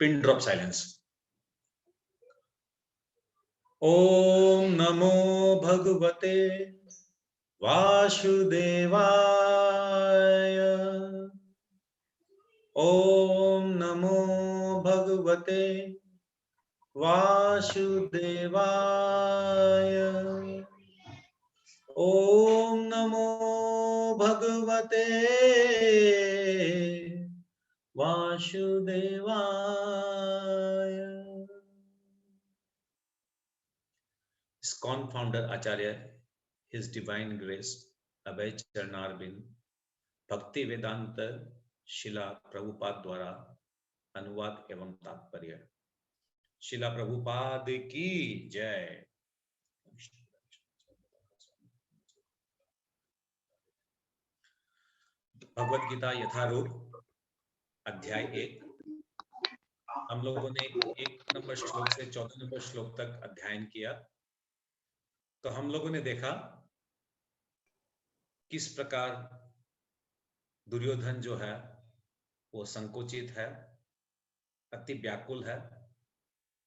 Pin drop silence. ओम नमो भगवते वासुदेवाय। ओम नमो भगवते वासुदेवाय। ओम नमो भगवते वासुदेवाय। ISKCON फाउंडर आचार्य हिज डिवाइन ग्रेस अभय चरणारविंद भक्ति वेदांत शिला प्रभुपाद द्वारा अनुवाद एवं तात्पर्य। शिला प्रभुपाद की जय। भगवत गीता यथारूप अध्याय 1। हम लोगों ने 1 नंबर श्लोक से 14 नंबर श्लोक तक अध्ययन किया। तो हम लोगों ने देखा किस प्रकार दुर्योधन जो है वो संकोचित है, अति व्याकुल है,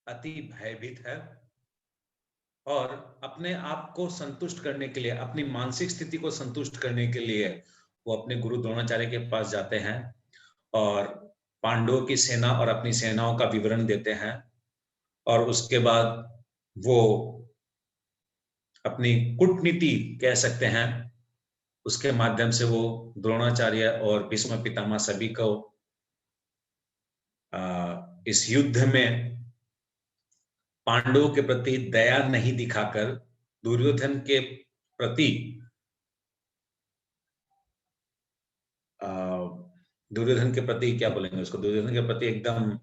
अति भयभीत है और अपने आप को संतुष्ट करने के लिए, अपनी मानसिक स्थिति को संतुष्ट करने के लिए वो अपने गुरु द्रोणाचार्य के पास जाते हैं और पांडवों की सेना और अपनी सेनाओं का विवरण देते हैं और उसके बाद वो अपनी कूटनीति कह सकते हैं, उसके माध्यम से वो द्रोणाचार्य और भीष्म पितामह सभी को इस युद्ध में पांडवों के प्रति दया नहीं दिखाकर दुर्योधन के प्रति क्या बोलेंगे उसको, दुर्योधन के प्रति एकदम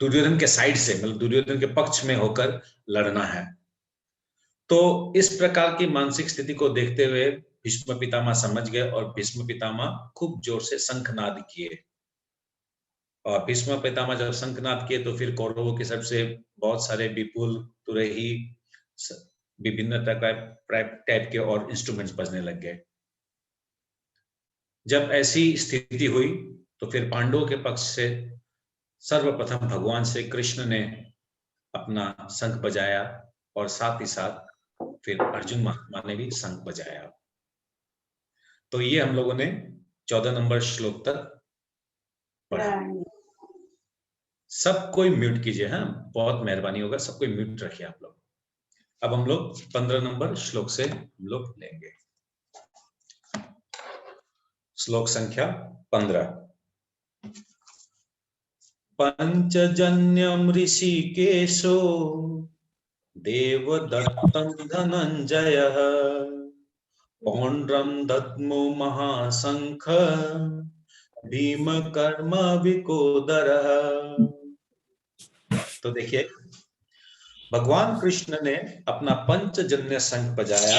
दुर्योधन के साइड से, मतलब दुर्योधन के पक्ष में होकर लड़ना है। तो इस प्रकार की मानसिक स्थिति को देखते हुए भीष्म पितामह समझ गए और भीष्म पितामह खूब जोर से शंखनाद किए और भीष्म पितामह जब शंखनाद किए तो फिर कौरवों के सबसे बहुत सारे विपुल तुरही विभिन्न टाइप के और इंस्ट्रूमेंट्स बजने लग गए। जब ऐसी स्थिति हुई तो फिर पांडवों के पक्ष से सर्वप्रथम भगवान श्री कृष्ण ने अपना शंख बजाया और साथ ही साथ फिर अर्जुन महात्मा ने भी शंख बजाया। तो ये हम लोगों ने 14 नंबर श्लोक तक पढ़ा। सब कोई म्यूट कीजिए, हाँ, बहुत मेहरबानी होगा, सब कोई म्यूट रखिए आप लोग। अब हम लोग 15 नंबर श्लोक से हम लोग लेंगे। श्लोक संख्या 15। पंचजन्यम ऋषिकेशो देवदत्तं धनंजयः पौंड्रम दद्मो महाशंख भीम कर्म विकोदरः। तो देखिए, भगवान कृष्ण ने अपना पंचजन्य शंख बजाया,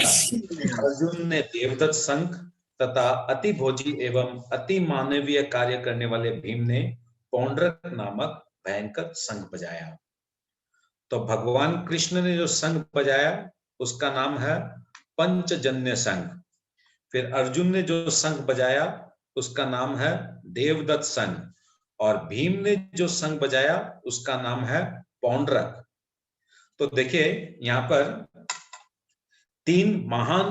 अर्जुन ने देवदत्त शंख तथा अति भोजी एवं अति मानवीय कार्य करने वाले भीम ने पौंड्रक नामक भयंकर शंख बजाया। तो भगवान कृष्ण ने जो शंख बजाया उसका नाम है पंचजन्य शंख। फिर अर्जुन ने जो शंख बजाया उसका नाम है देवदत्त शंख और भीम ने जो शंख बजाया उसका नाम है पौंड्रक। तो देखिए यहां पर 3 महान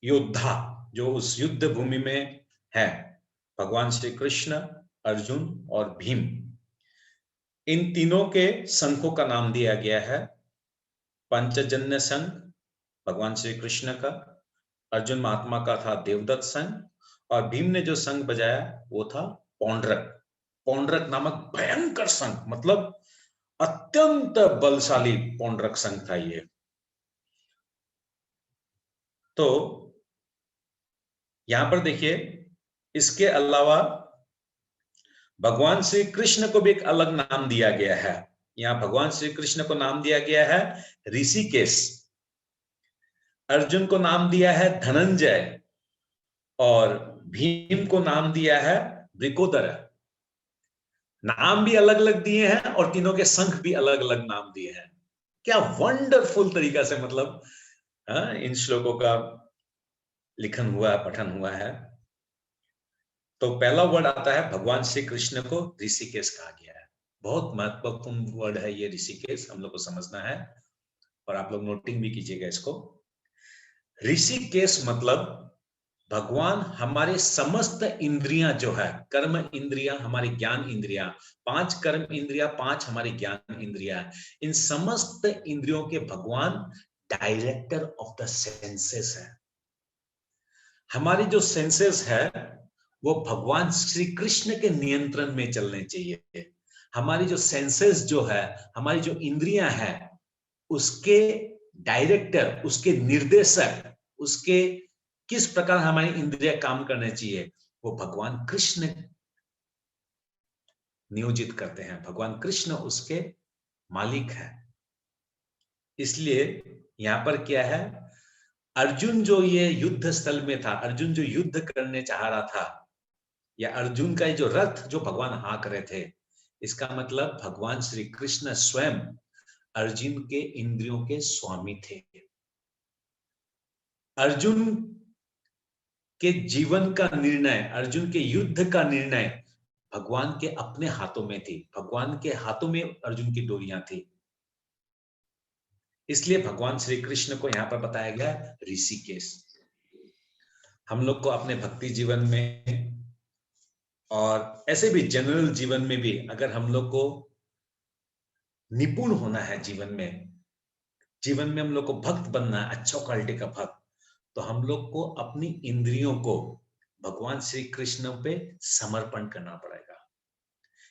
योद्धा जो उस युद्ध भूमि में है, भगवान श्री कृष्ण, अर्जुन और भीम, इन तीनों के शंखों का नाम दिया गया है पंचजन्य शंख भगवान श्री कृष्ण का, अर्जुन महात्मा का था देवदत्त शंख और भीम ने जो शंख बजाया वो था पौंड्रक। पौंड्रक नामक भयंकर शंख, मतलब अत्यंत बलशाली पौंड्रक शंख था ये। तो यहां पर देखिए, इसके अलावा भगवान श्री कृष्ण को भी एक अलग नाम दिया गया है। यहां भगवान श्री कृष्ण को नाम दिया गया है ऋषिकेश, अर्जुन को नाम दिया है धनंजय और भीम को नाम दिया है वृकोदर। नाम भी अलग अलग दिए हैं और तीनों के शंख भी अलग अलग नाम दिए हैं। क्या वंडरफुल तरीका से मतलब इन श्लोकों का लिखन हुआ है, पठन हुआ है। तो पहला वर्ड आता है, भगवान श्री कृष्ण को ऋषिकेश कहा गया है। बहुत महत्वपूर्ण वर्ड है ये ऋषिकेश, हम लोग को समझना है और आप लोग नोटिंग भी कीजिएगा इसको। ऋषिकेश मतलब भगवान हमारे समस्त इंद्रियां जो है, कर्म इंद्रियां, हमारी ज्ञान इंद्रियां, 5 कर्म इंद्रियां, 5 हमारी ज्ञान इंद्रियां, इन समस्त इंद्रियों के भगवान डायरेक्टर ऑफ द सेंसेस है। हमारी जो सेंसेस है वो भगवान श्री कृष्ण के नियंत्रण में चलने चाहिए। हमारी जो सेंसेस जो है, हमारी जो इंद्रियां हैं, उसके डायरेक्टर, उसके निर्देशक, उसके किस प्रकार हमारी इंद्रियां काम करने चाहिए, वो भगवान कृष्ण नियोजित करते हैं। भगवान कृष्ण उसके मालिक है। इसलिए यहां पर क्या है, अर्जुन जो ये युद्ध स्थल में था, अर्जुन जो युद्ध करने चाह रहा था, या अर्जुन का जो रथ जो भगवान हाँक रहे थे, इसका मतलब भगवान श्री कृष्ण स्वयं अर्जुन के इंद्रियों के स्वामी थे। अर्जुन के जीवन का निर्णय, अर्जुन के युद्ध का निर्णय भगवान के अपने हाथों में थी। भगवान के हाथों में अर्जुन की डोरियां थी। इसलिए भगवान श्री कृष्ण को यहां पर बताया गया ऋषिकेश। हम लोग को अपने भक्ति जीवन में और ऐसे भी जनरल जीवन में भी, अगर हम लोग को निपुण होना है जीवन में हम लोग को भक्त बनना है, अच्छा क्वालिटी का भक्त, तो हम लोग को अपनी इंद्रियों को भगवान श्री कृष्ण पे समर्पण करना पड़ेगा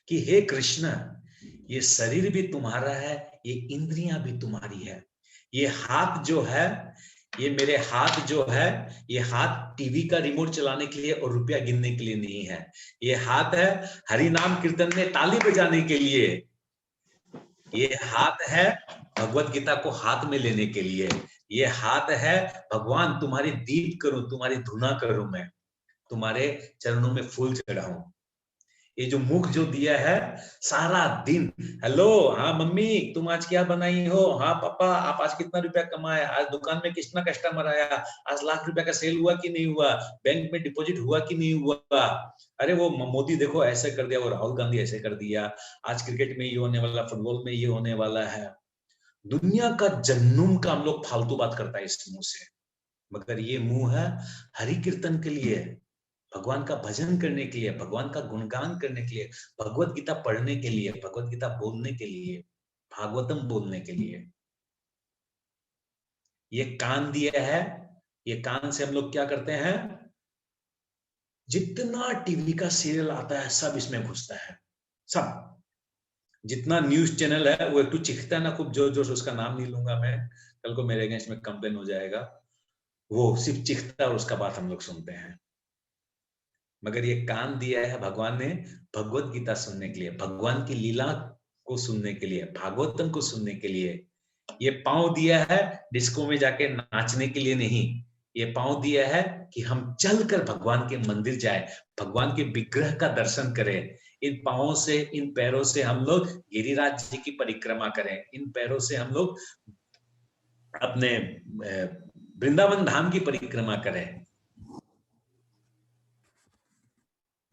कि हे कृष्ण, ये शरीर भी तुम्हारा है, ये इंद्रियां भी तुम्हारी है। ये हाथ जो है, ये मेरे हाथ जो है, ये हाथ टीवी का रिमोट चलाने के लिए और रुपया गिनने के लिए नहीं है। ये हाथ है हरि नाम कीर्तन में ताली बजाने के लिए। ये हाथ है भगवत गीता को हाथ में लेने के लिए। ये हाथ है भगवान तुम्हारी दीप करूं, तुम्हारी धुना करूं, मैं तुम्हारे चरणों में फूल चढ़ाऊं। ये जो मुख जो दिया है, सारा दिन हेलो, हाँ मम्मी तुम आज क्या बनाई हो, हाँ पापा आप आज कितना रुपया कमाए, आज दुकान में कितना कस्टमर आया, आज लाख रुपया का सेल हुआ कि नहीं हुआ, बैंक में डिपॉजिट हुआ कि नहीं हुआ, अरे वो मोदी देखो ऐसे कर दिया, वो राहुल गांधी ऐसे कर दिया, आज क्रिकेट में ये होने वाला, फुटबॉल में ये होने वाला है। दुनिया का जन्नूम का हम लोग फालतू बात करता है इस मुंह से, मगर ये मुंह है हरि कीर्तन के लिए, भगवान का भजन करने के लिए, भगवान का गुणगान करने के लिए, भगवत गीता पढ़ने के लिए, भगवत गीता बोलने के लिए, भागवतम बोलने के लिए। ये कान दिया है, ये कान से हम लोग क्या करते हैं, जितना टीवी का सीरियल आता है सब इसमें घुसता है, सब जितना न्यूज चैनल है वो एक चिखता है ना खूब जोर जोर से, उसका नाम नहीं लूंगा मैं, कल को मेरे अगेंस्ट में कंप्लेन हो जाएगा, वो सिर्फ चिखता है और उसका बात हम लोग सुनते हैं। मगर ये कान दिया है भगवान ने भगवत गीता सुनने के लिए, भगवान की लीला को सुनने के लिए, भागवतम को सुनने के लिए। ये पांव दिया है डिस्को में जाके नाचने के लिए नहीं, ये पांव दिया है कि हम चलकर भगवान के मंदिर जाए, भगवान के विग्रह का दर्शन करें। इन पांवों से, इन पैरों से हम लोग गिरिराज जी की परिक्रमा करें, इन पैरों से हम लोग अपने वृंदावन धाम की परिक्रमा करें।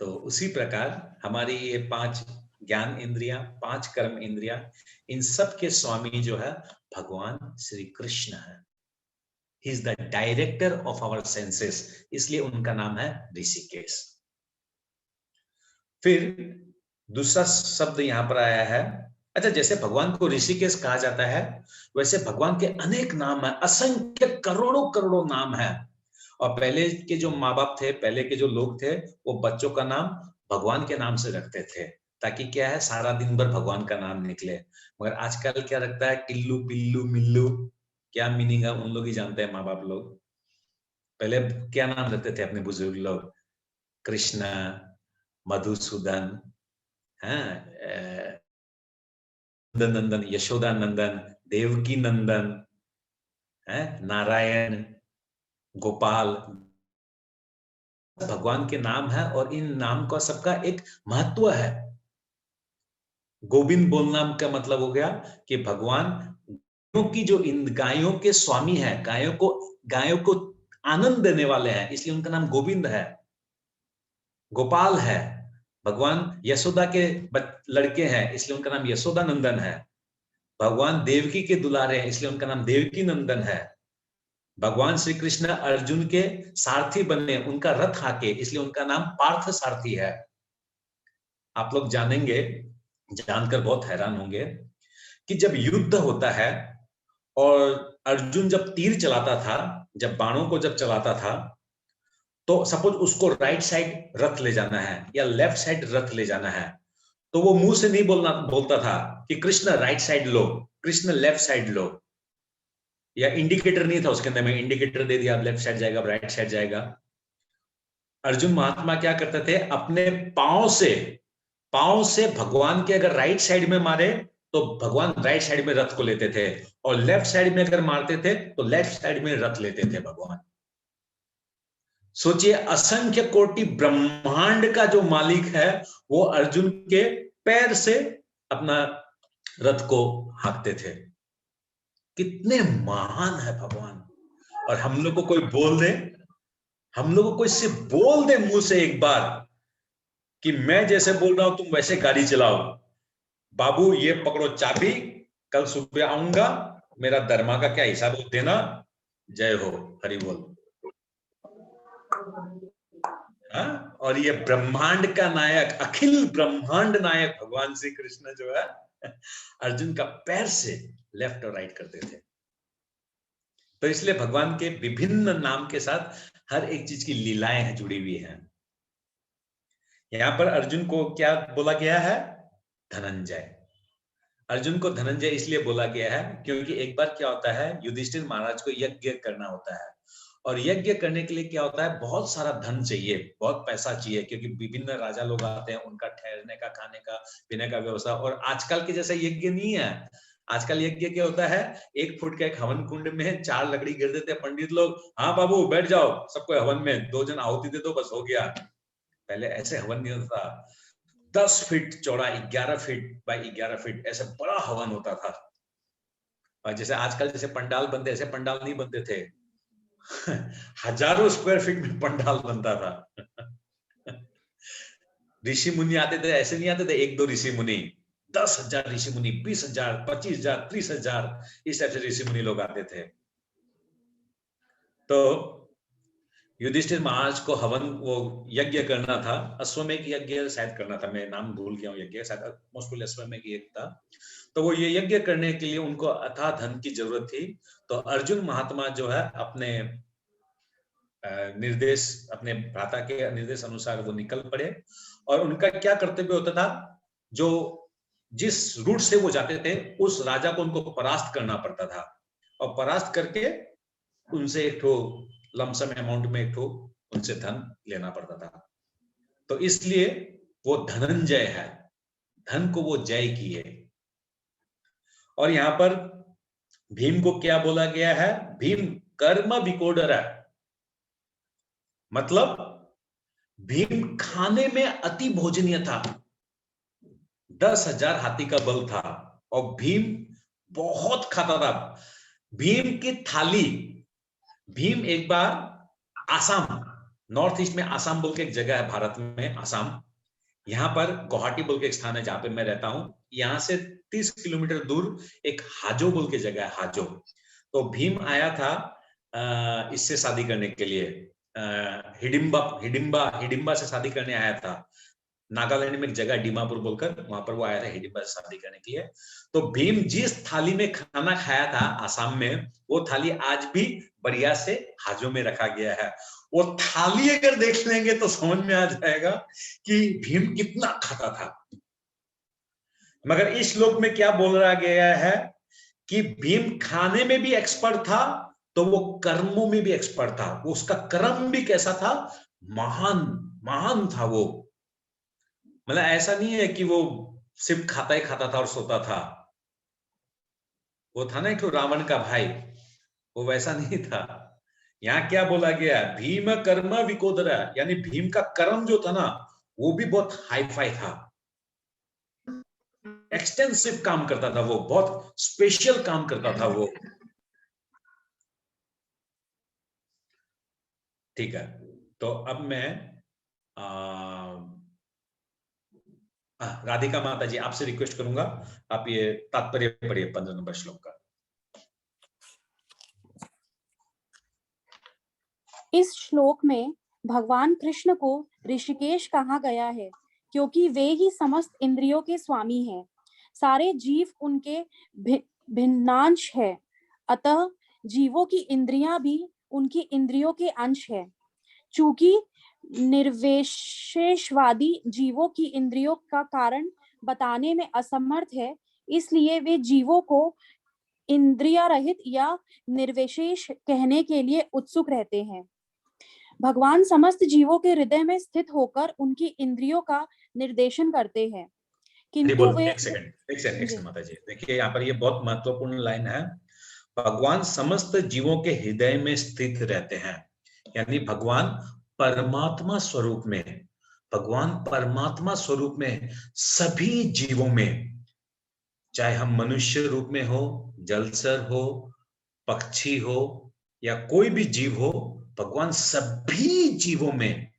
तो उसी प्रकार हमारी ये 5 ज्ञान इंद्रियां, 5 कर्म इंद्रियां, इन सब के स्वामी जो है भगवान श्री कृष्ण है। He is the director of our senses, इसलिए उनका नाम है ऋषिकेश। फिर दूसरा शब्द यहां पर आया है, अच्छा जैसे भगवान को ऋषिकेश कहा जाता है, वैसे भगवान के अनेक नाम है, असंख्य करोड़ों करोड़ों नाम है। और पहले के जो माँ बाप थे, पहले के जो लोग थे, वो बच्चों का नाम भगवान के नाम से रखते थे, ताकि क्या है सारा दिन भर भगवान का नाम निकले। मगर आजकल क्या रखता है, टिल्लू पिल्लू मिल्लू, क्या मीनिंग है उन लोग ही जानते हैं माँ बाप लोग। पहले क्या नाम रखते थे अपने बुजुर्ग लोग, कृष्ण, मधुसूदन, है नंदन, यशोदा नंदन, देवकी नंदन, है नारायण, गोपाल, भगवान के नाम है और इन नाम का सबका एक महत्व है। गोविंद बोलना का मतलब हो गया कि भगवान गायों की जो इन गायों के स्वामी है, गायों को आनंद देने वाले हैं, इसलिए उनका नाम गोविंद है। गोपाल है, भगवान यशोदा के लड़के हैं इसलिए उनका नाम यशोदा नंदन है। भगवान देवकी के दुलारे हैं इसलिए उनका नाम देवकी नंदन है। भगवान श्री कृष्ण अर्जुन के सारथी बने, उनका रथ हाके, इसलिए उनका नाम पार्थ सारथी है। आप लोग जानेंगे, जानकर बहुत हैरान होंगे कि जब युद्ध होता है और अर्जुन जब तीर चलाता था, जब बाणों को जब चलाता था, तो सपोज उसको राइट साइड रथ ले जाना है या लेफ्ट साइड रथ ले जाना है, तो वो मुंह से नहीं बोलता था कि कृष्ण राइट साइड लो, कृष्ण लेफ्ट साइड लो, या इंडिकेटर नहीं था उसके अंदर में इंडिकेटर दे दिया अब लेफ्ट साइड जाएगा अब राइट साइड जाएगा। अर्जुन महात्मा क्या करते थे, अपने पांव से भगवान के अगर राइट साइड में मारे तो भगवान राइट साइड में रथ को लेते थे, और लेफ्ट साइड में अगर मारते थे तो लेफ्ट साइड में रथ लेते थे भगवान। सोचिए, असंख्य कोटि ब्रह्मांड का जो मालिक है वो अर्जुन के पैर से अपना रथ को हाँकते थे। कितने महान है भगवान। और हम लोग को कोई बोल दे, हम लोग को कोई सिर्फ बोल दे मुंह से एक बार कि मैं जैसे बोल रहा हूं तुम वैसे गाड़ी चलाओ, बाबू ये पकड़ो चाबी, कल सुबह आऊंगा, मेरा दरमा का क्या हिसाब देना, जय हो, हरि बोल। हाँ? और ये ब्रह्मांड का नायक, अखिल ब्रह्मांड नायक भगवान श्री कृष्ण जो है अर्जुन का पैर से लेफ्ट और राइट करते थे। तो इसलिए भगवान के विभिन्न नाम के साथ हर एक चीज की लीलाएं जुड़ी हुई हैं। यहां पर अर्जुन को क्या बोला गया है, धनंजय। अर्जुन को धनंजय इसलिए बोला गया है क्योंकि एक बार क्या होता है, युधिष्ठिर महाराज को यज्ञ करना होता है, और यज्ञ करने के लिए क्या होता है, बहुत सारा धन चाहिए, बहुत पैसा चाहिए, क्योंकि विभिन्न राजा लोग आते हैं, उनका ठहरने का, खाने का, पीने का व्यवस्था। और आजकल के जैसा यज्ञ नहीं है। आजकल यज्ञ क्या होता है, 1 फुट का एक हवन कुंड में 4 लकड़ी गिर देते हैं पंडित लोग, हाँ बाबू बैठ जाओ सबको हवन में, 2 जन आहुति दे दो बस हो गया। पहले ऐसे हवन नहीं होता था। 10 फीट चौड़ा, 11 फीट बाई 11 फीट ऐसे बड़ा हवन होता था। और जैसे आजकल जैसे पंडाल बनते, ऐसे पंडाल नहीं बनते थे। हजारों स्क्वायर फीट में पंडाल बनता था। ऋषि मुनि आते थे, ऐसे नहीं आते थे 1-2 ऋषि मुनि, 10,000 ऋषि मुनि, 20,000, 25,000, 30,000, इस टाइप से ऋषि मुनि लोग आते थे। तो युधिष्ठिर महाराज को हवन, वो यज्ञ करना था, अश्वमेध यज्ञ शायद करना था, मैं नाम भूल गया हूँ, यज्ञ शायद मोस्टली अश्वमेध यज्ञ था। तो वो ये यज्ञ करने के लिए उनको अथाह धन की जरूरत थी। तो अर्जुन महात्मा जो है अपने निर्देश, अपने भ्राता के निर्देश अनुसार वो निकल पड़े। और उनका क्या कर्तव्य होता था, जो जिस रूट से वो जाते थे उस राजा को उनको परास्त करना पड़ता था, और परास्त करके उनसे एक ठो लमसम अमाउंट में एक ठो उनसे धन लेना पड़ता था। तो इसलिए वो धनंजय है, धन को वो जय किए। और यहां पर भीम को क्या बोला गया है, भीम कर्म विकोडर है, मतलब भीम खाने में अति भोजनीय था। 10,000 हाथी का बल था और भीम बहुत खाता था। भीम की थाली, भीम एक बार आसाम, नॉर्थ ईस्ट में आसाम बोल के एक जगह है भारत में, आसाम, यहां पर गुवाहाटी बोल के एक स्थान है जहां पे मैं रहता हूं, यहां से 30 किलोमीटर दूर एक हाजो बोल के जगह है, हाजो। तो भीम आया था इससे शादी करने के लिए, हिडिंबा हिडिंबा हिडिंबा से शादी करने आया था। नागालैंड में एक जगह डिमापुर बोलकर, वहां पर वो आया था हिडिंबा से शादी करने के लिए। तो भीम जिस थाली में खाना खाया था आसाम में, वो थाली आज भी बढ़िया से हाजो में रखा गया है। वो थाली अगर देख लेंगे तो समझ में आ जाएगा कि भीम कितना खाता था। मगर इस श्लोक में क्या बोल रहा गया है कि भीम खाने में भी एक्सपर्ट था, तो वो कर्मों में भी एक्सपर्ट था। वो उसका कर्म भी कैसा था, महान महान था वो। मतलब ऐसा नहीं है कि वो सिर्फ खाता ही खाता था और सोता था। वो था ना एक रावण का भाई, वो वैसा नहीं था। यहाँ क्या बोला गया, भीम कर्म विकोदरा, यानी भीम का कर्म जो था ना वो भी बहुत हाई फाई था, एक्सटेंसिव काम करता था वो, बहुत स्पेशल काम करता था वो। ठीक है, तो अब मैं राधिका माता जी, आपसे रिक्वेस्ट करूंगा, आप ये तात्पर्य पढ़िए 15 नंबर श्लोक का। इस श्लोक में भगवान कृष्ण को ऋषिकेश कहा गया है क्योंकि वे ही समस्त इंद्रियों के स्वामी हैं। सारे जीव उनके भिन्नांश है, अतः जीवों की इंद्रियां भी उनकी इंद्रियों के अंश है। चूंकि निर्विशेषवादी जीवों की इंद्रियों का कारण बताने में असमर्थ है, इसलिए वे जीवों को इंद्रिया रहित या निर्विशेष कहने के लिए उत्सुक रहते हैं। भगवान समस्त जीवों के हृदय में स्थित होकर उनकी इंद्रियों का निर्देशन करते हैं, किंतु वे एक सेकंड माता जी, देखिए यहाँ पर ये बहुत महत्वपूर्ण लाइन है। भगवान समस्त जीवों के हृदय में स्थित रहते हैं, यानी भगवान परमात्मा स्वरूप में, भगवान परमात्मा स्वरूप में सभी जीवों में, चाहे हम मनुष्य रूप में हो, जलचर हो, पक्षी हो या कोई भी जीव हो, भगवान सभी जीवों में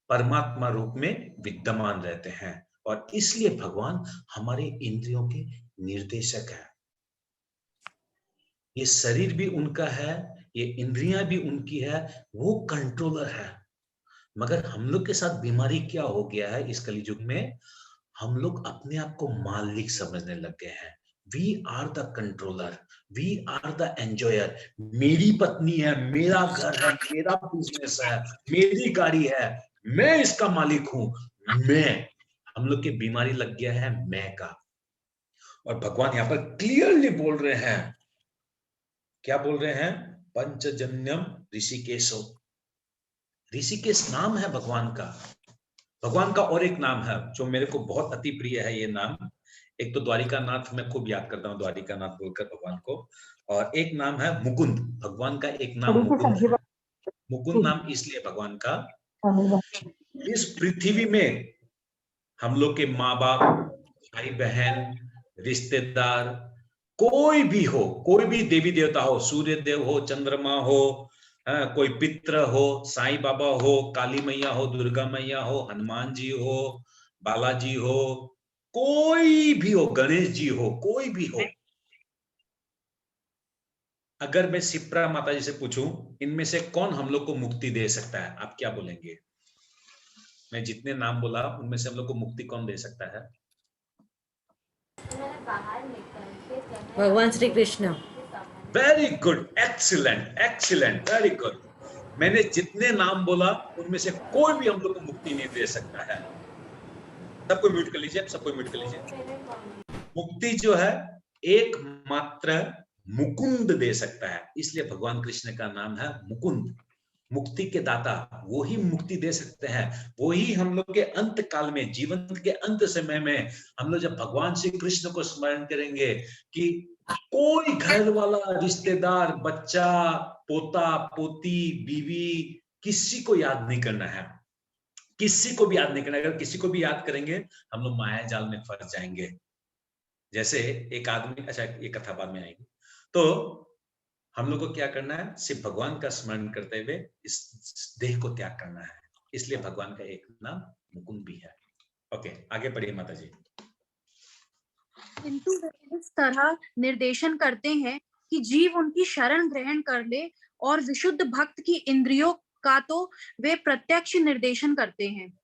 परमात्मा रूप में विद्यमान रहते हैं और इसलिए भगवान हमारे इंद्रियों के निर्देशक है। ये शरीर भी उनका है, ये इंद्रियां भी उनकी है, वो कंट्रोलर है। मगर हम लोग के साथ बीमारी क्या हो गया है इस कलयुग में, हम लोग अपने आप को मालिक समझने लग गए हैं। We are the controller, we are the enjoyer. मेरी पत्नी है, मेरा घर है, मेरा बिजनेस है, मेरी गाड़ी है, मैं इसका मालिक हूं, मैं। हम लोग की बीमारी लग गया है मैं का। और भगवान यहां पर क्लियरली बोल रहे हैं, क्या बोल रहे हैं? पंचजन्यम ऋषिकेशो। ऋषिकेश नाम है भगवान का। भगवान का और एक नाम है जो मेरे को बहुत अति प्रिय है, ये नाम। एक तो द्वारिका नाथ मैं खूब याद करता हूँ, द्वारिका नाथ बोलकर भगवान को। और एक नाम है मुकुंद, भगवान का एक नाम मुकुंद है। मुकुंद नाम इसलिए भगवान का, इस पृथ्वी में हम लोग के माँ बाप, भाई बहन, रिश्तेदार, कोई भी हो, कोई भी देवी देवता हो, सूर्य देव हो, चंद्रमा हो, कोई पित्र हो, साईं बाबा हो, काली मैया हो, दुर्गा मैया हो, हनुमान जी हो, बालाजी हो, कोई भी हो, गणेश जी हो, कोई भी हो। अगर मैं शिप्रा माता जी से पूछूं इनमें से कौन हम लोग को मुक्ति दे सकता है, आप क्या बोलेंगे? मैं जितने नाम बोला उनमें से हम लोग को मुक्ति कौन दे सकता है? भगवान Shri Krishna. Very good, excellent excellent, very good. मैंने जितने नाम बोला उनमें से कोई भी हम लोग को मुक्ति नहीं दे सकता है। सबको म्यूट कर लीजिए, सबको म्यूट कर लीजिए। मुक्ति जो है एकमात्र मुकुंद दे सकता है, इसलिए भगवान कृष्ण का नाम है मुकुंद, मुक्ति के दाता। वो ही मुक्ति दे सकते हैं। वो ही हम लोग के अंत काल में, जीवन के अंत समय में, हम लोग जब भगवान श्री कृष्ण को स्मरण करेंगे कि कोई घर वाला, रिश्तेदार, बच्चा, पोता पोती, बीवी, किसी को याद नहीं करना है, किसी को भी याद नहीं करना। अगर किसी को भी याद करेंगे हम लोग माया जाल में फंस जाएंगे। जैसे एक आदमी, अच्छा ये कथा बाद में आएगी। तो हम लोग को क्या करना है? सिर्फ भगवान का स्मरण करते हुए इस देह को त्याग करना है। इसलिए भगवान का एक नाम मुकुंद भी है। ओके, आगे बढ़िए माता जी। किंतु वे इस तरह निर्देशन करते हैं कि जीव उनकी शरण ग्रहण कर ले, और विशुद्ध भक्त की इंद्रियों का तो वे प्रत्यक्ष निर्देशन करते हैं।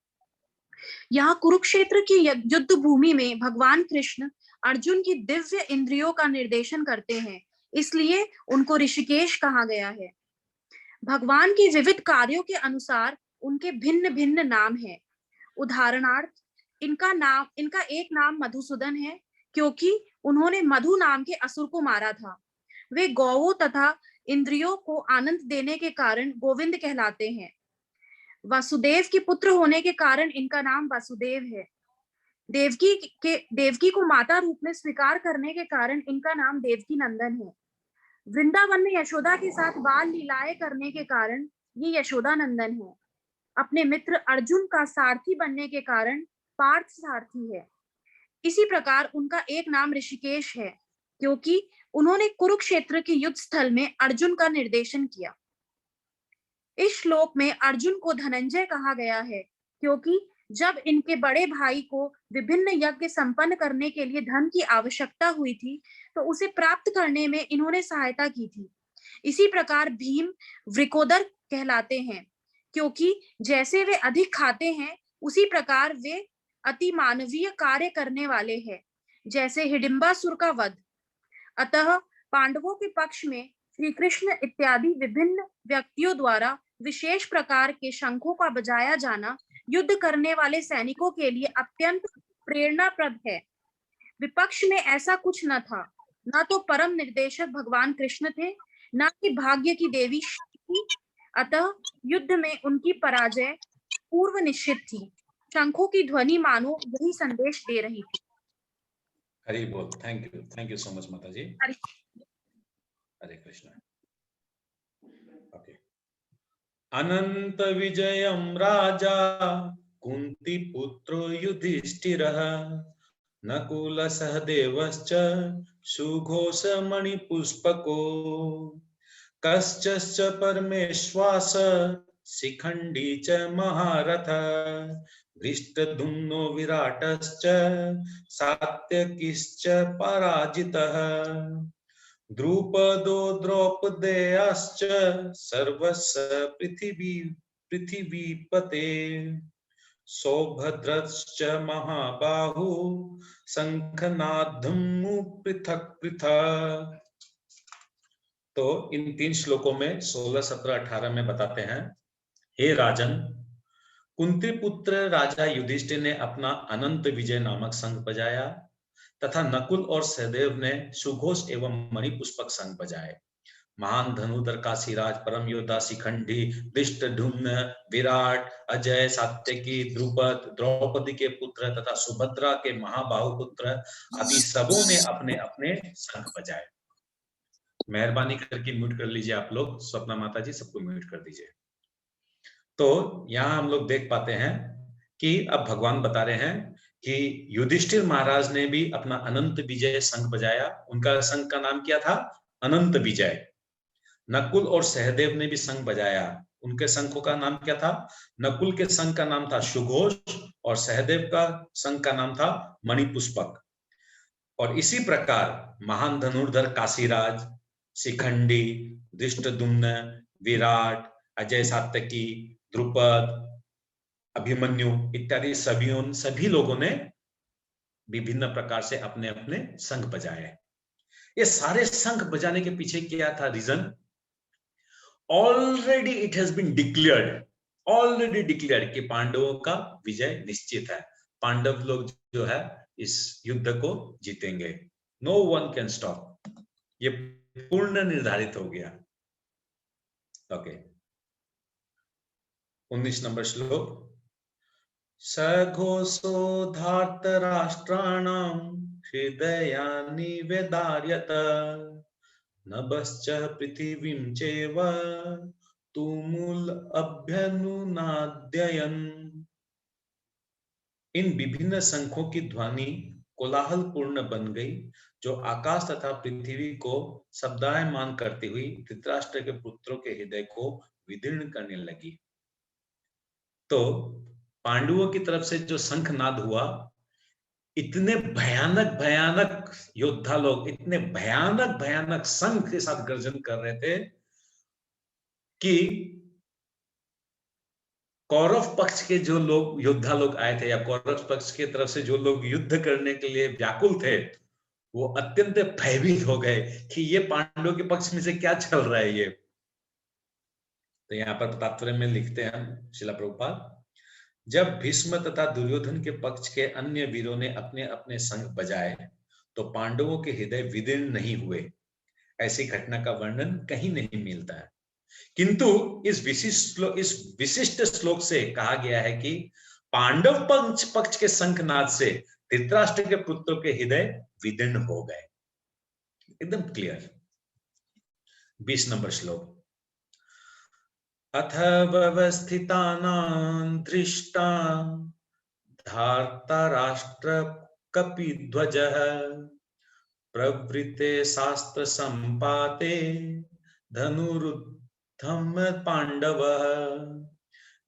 यहाँ कुरुक्षेत्र की युद्ध भूमि में भगवान कृष्ण अर्जुन की दिव्य इंद्रियों का निर्देशन करते हैं, इसलिए उनको ऋषिकेश कहा गया है। भगवान के विविध कार्यों के अनुसार उनके भिन्न भिन्न नाम हैं। उदाहरणार्थ, इनका एक नाम मधुसूदन है क्योंकि उन्होंने मधु नाम के असुर को मारा था। वे गौओं तथा इंद्रियों को आनंद देने के कारण गोविंद कहलाते हैं। वासुदेव के पुत्र होने के कारण इनका नाम वासुदेव है। देवकी को माता रूप में स्वीकार करने के कारण इनका नाम देवकी नंदन है। वृंदावन में यशोदा के साथ बाल लीलाएं करने के कारण ये यशोदा नंदन है। अपने मित्र अर्जुन का सारथी बनने के कारण पार्थ सारथी है। इसी प्रकार उनका एक नाम ऋषिकेश है क्योंकि उन्होंने कुरुक्षेत्र के युद्ध स्थल में अर्जुन का निर्देशन किया। इस श्लोक में अर्जुन को धनंजय कहा गया है क्योंकि जब इनके बड़े भाई को विभिन्न यज्ञ संपन्न करने के लिए धन की आवश्यकता हुई थी, तो उसे प्राप्त करने में इन्होंने सहायता की थी। इसी प्रकार भीम वृकोदर कहलाते हैं, क्योंकि जैसे वे अधिक खाते हैं, उसी प्रकार वे अति मानवीय कार्य करने वाले हैं, जैसे हिडिंबासुर का वध। अतः पांडवों के पक्ष में श्री कृष्ण इत्यादि विभिन्न व्यक्तियों द्वारा विशेष प्रकार के शंखों का बजाया जाना युद्ध करने वाले सैनिकों के लिए अत्यंत प्रेरणाप्रद है। विपक्ष में ऐसा कुछ न था, न तो परम निर्देशक भगवान कृष्ण थे, न कि भाग्य की देवी थी। अतः युद्ध में उनकी पराजय पूर्व निश्चित थी। शंखों की ध्वनि मानो यही संदेश दे रही थी। हरि बोल। थैंक यू सो मच माता जी। हरे कृष्ण। ओके। अनंत विजयम राजा कुंती पुत्रो युधिष्ठिरः नकुल सहदेवश्च सुघोष मणिपुष्पको कश्च परमेश्वास शिखंडी च महारथ धृष्टद्युम्नो विराटश्च सात्यकिश्च पराजितः द्रुपदो द्रौपदेयश्च सर्वस्य पृथिवीपते सौभद्रश्च महाबाहु शंखनादम् पृथक पृथक। तो इन 3 श्लोकों में 16, 17, 18 में बताते हैं, हे राजन, कुंती पुत्र राजा युधिष्ठिर ने अपना अनंत विजय नामक शंख बजाया तथा नकुल और सहदेव ने सुघोष एवं मणिपुष्पक शंख बजाए। महान धनुधर काशीराज, परम योद्धा शिखंडी, धृष्टद्युम्न, विराट, अजय, सात्यकी, द्रुपद, द्रौपदी के पुत्र तथा सुभद्रा के महाबाहु पुत्र आदि सबों ने अपने अपने शंख बजाए। मेहरबानी करके म्यूट कर लीजिए आप लोग, स्वप्ना माता जी सबको म्यूट कर दीजिए। तो यहाँ हम लोग देख पाते हैं कि अब भगवान बता रहे हैं कि युधिष्ठिर महाराज ने भी अपना अनंत विजय शंख बजाया। उनका शंख का नाम क्या था? अनंत विजय। नकुल और सहदेव ने भी शंख बजाया। उनके शंखों का नाम क्या था? नकुल के शंख का नाम था सुघोष और सहदेव का शंख का नाम था मणिपुष्पक। और इसी प्रकार महान धनुर्धर काशीराज, शिखंडी, धृष्टद्युम्न, विराट, अजय, सात्यकी, द्रुपद, अभिमन्यु इत्यादि सभी लोगों ने विभिन्न प्रकार से अपने अपने शंख बजाए। ये सारे शंख बजाने के पीछे क्या था reason? Already it has been declared कि पांडवों का विजय निश्चित है। पांडव लोग जो है इस युद्ध को जीतेंगे। No one can stop. ये पूर्ण निर्धारित हो गया। ओके, 19 नंबर श्लोक। सघोषो धार्तराष्ट्राणां हृदयानि वेदार्यत नभश्च पृथिवीं चैव तुमुल अभ्यनुनाद्ययन्। इन विभिन्न शंखों की ध्वनि कोलाहल पूर्ण बन गई, जो आकाश तथा पृथ्वी को शब्दायमान करती हुई धृतराष्ट्र के पुत्रों के हृदय को विदीर्ण करने लगी। तो पांडवों की तरफ से जो शंखनाद हुआ, इतने भयानक योद्धा लोग इतने भयानक शंख के साथ गर्जन कर रहे थे कि कौरव पक्ष के जो लोग योद्धा लोग आए थे या कौरव पक्ष की तरफ से जो लोग युद्ध करने के लिए व्याकुल थे, वो अत्यंत भयभीत हो गए कि ये पांडवों के पक्ष में से क्या चल रहा है ये। तो यहाँ पर तात्पर्य में लिखते हैं श्रील प्रभुपाद, जब भीष्म तथा दुर्योधन के पक्ष के अन्य वीरों ने अपने अपने शंख बजाए तो पांडवों के हृदय विदीर्ण नहीं हुए। ऐसी घटना का वर्णन कहीं नहीं मिलता है, किंतु इस विशिष्ट श्लोक से कहा गया है कि पांडव पक्ष के शंखनाद से धृतराष्ट्र के पुत्रों के हृदय विदीर्ण हो गए। एकदम क्लियर। 20 नंबर श्लोक। अथ व्यवस्थितानां दृष्टा धार्तराष्ट्र कपिध्वजः प्रवृत्ते शास्त्र संपाते धनुरुद्धम पांडवः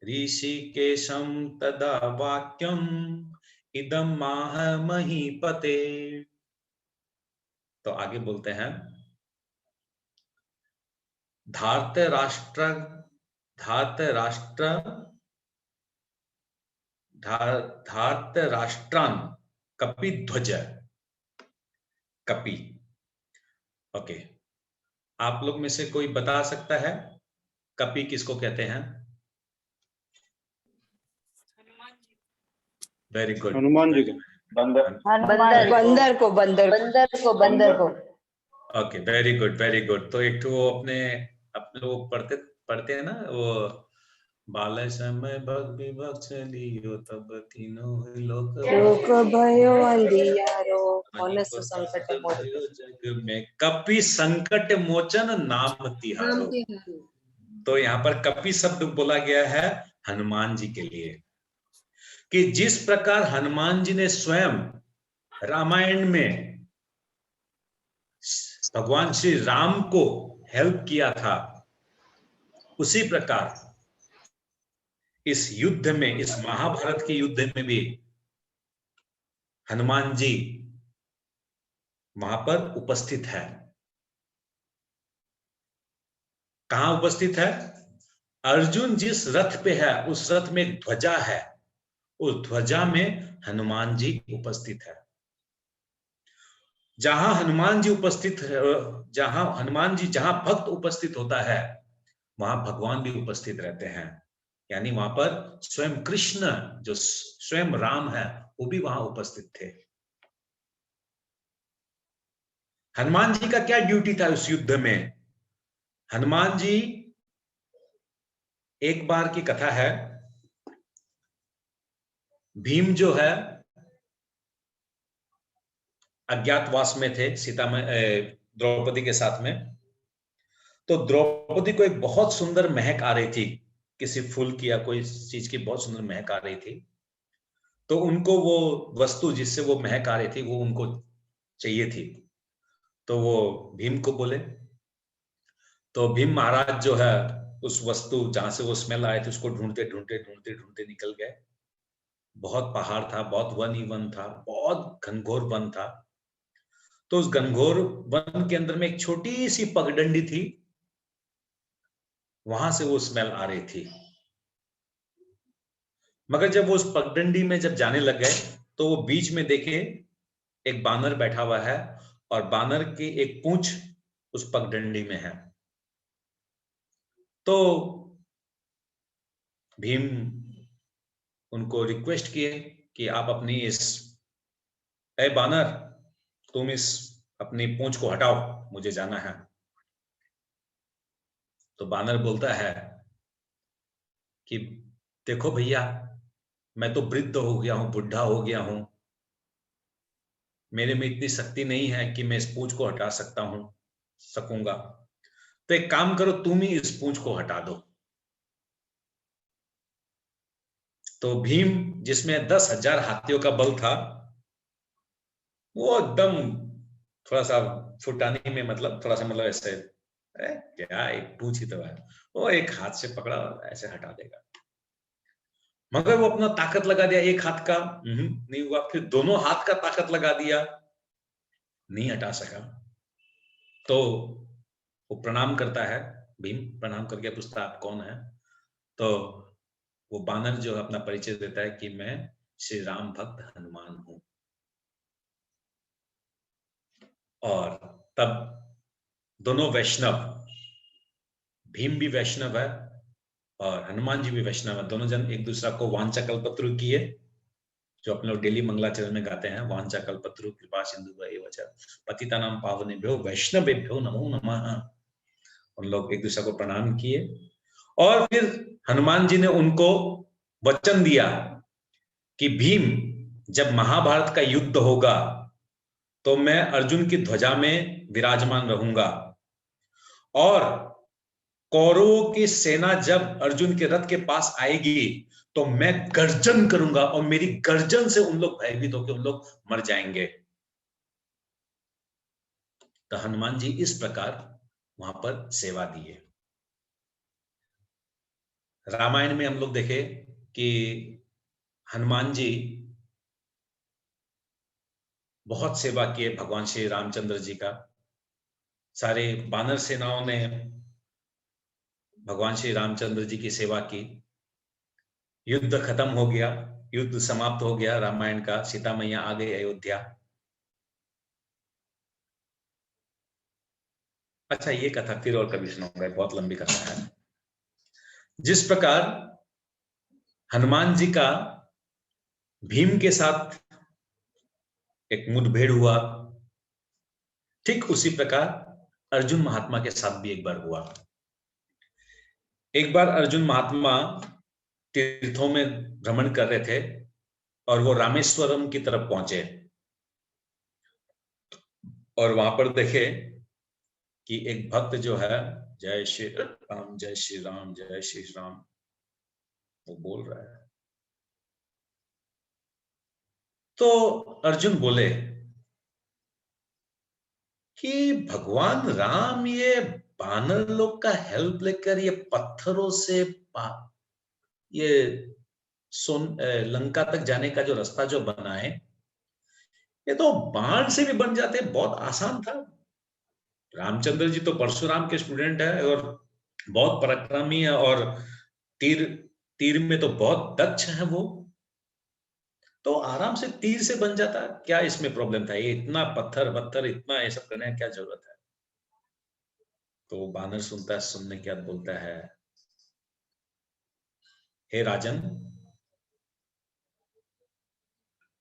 ऋषिकेशं तदा वाक्यम् इदं माह महीपते। तो आगे बोलते हैं, धार्तराष्ट्रान कपिध्वज। कपि, ओके, आप लोग में से कोई बता सकता है कपि किसको कहते हैं? Very good. हनुमान जी को। बंदर बंदर को okay, very good very good. तो एक तो वो अपने लोग पढ़ते हैं ना, वो बाल समय भक्ति चलियो तब तीनों लोक भयो अंधियारो मनस संकट मोचन। जग में कपि संकट मोचन नाम तिहारो। तो यहाँ पर कपि शब्द बोला गया है हनुमान जी के लिए, कि जिस प्रकार हनुमान जी ने स्वयं रामायण में भगवान श्री राम को हेल्प किया था, उसी प्रकार इस युद्ध में, इस महाभारत के युद्ध में भी हनुमान जी वहां पर उपस्थित है। कहां उपस्थित है? अर्जुन जिस रथ पे है उस रथ में एक ध्वजा है, उस ध्वजा में हनुमान जी उपस्थित है। जहां हनुमान जी उपस्थित है, जहां भक्त उपस्थित होता है, वहां भगवान भी उपस्थित रहते हैं। यानी वहां पर स्वयं कृष्ण, जो स्वयं राम है, वो भी वहां उपस्थित थे। हनुमान जी का क्या ड्यूटी था उस युद्ध में? हनुमान जी, एक बार की कथा है, भीम जो है अज्ञातवास में थे सीता में, द्रौपदी के साथ में। तो द्रौपदी को एक बहुत सुंदर महक आ रही थी, किसी फूल की या कोई चीज की बहुत सुंदर महक आ रही थी। तो उनको वो वस्तु जिससे वो महक आ रही थी वो उनको चाहिए थी। तो वो भीम को बोले। तो भीम महाराज जो है उस वस्तु जहां से वो स्मेल आए थे उसको ढूंढते ढूंढते ढूंढते ढूंढते निकल गए। बहुत पहाड़ था, बहुत वन ही वन था, बहुत घनघोर वन था। तो उस घनघोर वन के अंदर में एक छोटी सी पगडंडी थी, वहां से वो स्मेल आ रही थी। मगर जब वो उस पगडंडी में जब जाने लग गए तो वो बीच में देखे एक बानर बैठा हुआ है, और बानर की एक पूंछ उस पगडंडी में है। तो भीम उनको रिक्वेस्ट किए कि आप अपनी ए बानर, तुम इस अपनी पूंछ को हटाओ, मुझे जाना है। तो बानर बोलता है कि देखो भैया, मैं तो वृद्ध हो गया हूं, बुढ़ा हो गया हूं, मेरे में इतनी शक्ति नहीं है कि मैं इस पूंछ को हटा सकूंगा। तो एक काम करो, तुम ही इस पूंछ को हटा दो। तो भीम, जिसमें 10,000 हाथियों का बल था, वो एकदम थोड़ा सा फुटानी में, मतलब थोड़ा सा, मतलब ऐसे, क्या एक पूंछ ही तो है, वो एक हाथ से पकड़ा ऐसे हटा देगा। मगर वो अपना ताकत लगा दिया, एक हाथ का नहीं हुआ, फिर दोनों हाथ का ताकत लगा दिया, नहीं हटा सका। तो वो प्रणाम करता है, भीम प्रणाम करके पूछता आप कौन है? तो वो बानर जो है अपना परिचय देता है कि मैं श्री राम भक्त हनुमान हूं। और तब दोनों वैष्णव, भीम भी वैष्णव है और हनुमान जी भी वैष्णव है, दोनों जन एक दूसरा को वांछा कल्पत्रु किए, जो अपने लोग डेली मंगलाचरण में गाते हैं, वांछा कल्पत्रु कृपा सिंधु एव च पतितानां पावनेभ्यो वैष्णवेभ्यो नमो नमः। उन लोग एक दूसरे को प्रणाम किए, और फिर हनुमान जी ने उनको वचन दिया कि भीम, जब महाभारत का युद्ध होगा तो मैं अर्जुन की ध्वजा में विराजमान रहूंगा, और कौरवों की सेना जब अर्जुन के रथ के पास आएगी तो मैं गर्जन करूंगा, और मेरी गर्जन से उन लोग भयभीत होकर उन लोग मर जाएंगे। तो हनुमान जी इस प्रकार वहां पर सेवा दिए। रामायण में हम लोग देखे कि हनुमान जी बहुत सेवा किए भगवान श्री रामचंद्र जी का। सारे वानर सेनाओं ने भगवान श्री रामचंद्र जी की सेवा की। युद्ध खत्म हो गया, युद्ध समाप्त हो गया रामायण का, सीता मैया आ गई अयोध्या। अच्छा, ये कथा फिर और कभी सुनाऊंगा, बहुत लंबी कथा है। जिस प्रकार हनुमान जी का भीम के साथ एक मुठभेड़ हुआ, ठीक उसी प्रकार अर्जुन महात्मा के साथ भी एक बार हुआ। एक बार अर्जुन महात्मा तीर्थों में भ्रमण कर रहे थे और वो रामेश्वरम की तरफ पहुंचे और वहां पर देखे कि एक भक्त जो है जय श्री राम जय श्री राम जय श्री राम वो बोल रहा है। तो अर्जुन बोले कि भगवान राम ये बानर लोग का हेल्प लेकर ये पत्थरों से ये लंका तक जाने का जो रास्ता जो बनाए, ये तो बाण से भी बन जाते, बहुत आसान था। रामचंद्र जी तो परशुराम के स्टूडेंट है और बहुत पराक्रमी है और तीर में तो बहुत दक्ष है वो, तो आराम से तीर से बन जाता। क्या इसमें प्रॉब्लम था? ये इतना पत्थर इतना ये सब करने की क्या जरूरत है? तो बानर सुनता है, सुनने के बाद बोलता है, हे राजन,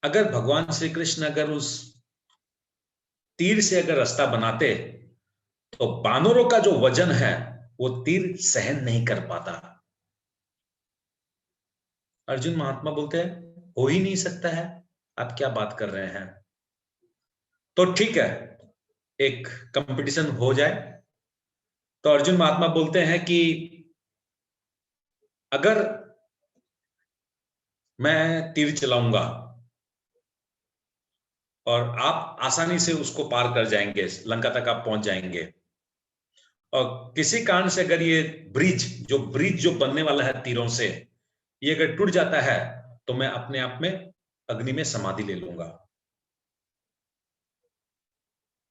अगर भगवान श्री कृष्ण अगर उस तीर से अगर रास्ता बनाते तो बानरों का जो वजन है वो तीर सहन नहीं कर पाता। अर्जुन महात्मा बोलते हैं, हो ही नहीं सकता है, आप क्या बात कर रहे हैं? तो ठीक है, एक कंपटीशन हो जाए। तो अर्जुन महात्मा बोलते हैं कि अगर मैं तीर चलाऊंगा और आप आसानी से उसको पार कर जाएंगे, लंका तक आप पहुंच जाएंगे, और किसी कारण से अगर ये ब्रिज जो बनने वाला है तीरों से, ये अगर टूट जाता है तो मैं अपने आप में अग्नि में समाधि ले लूंगा।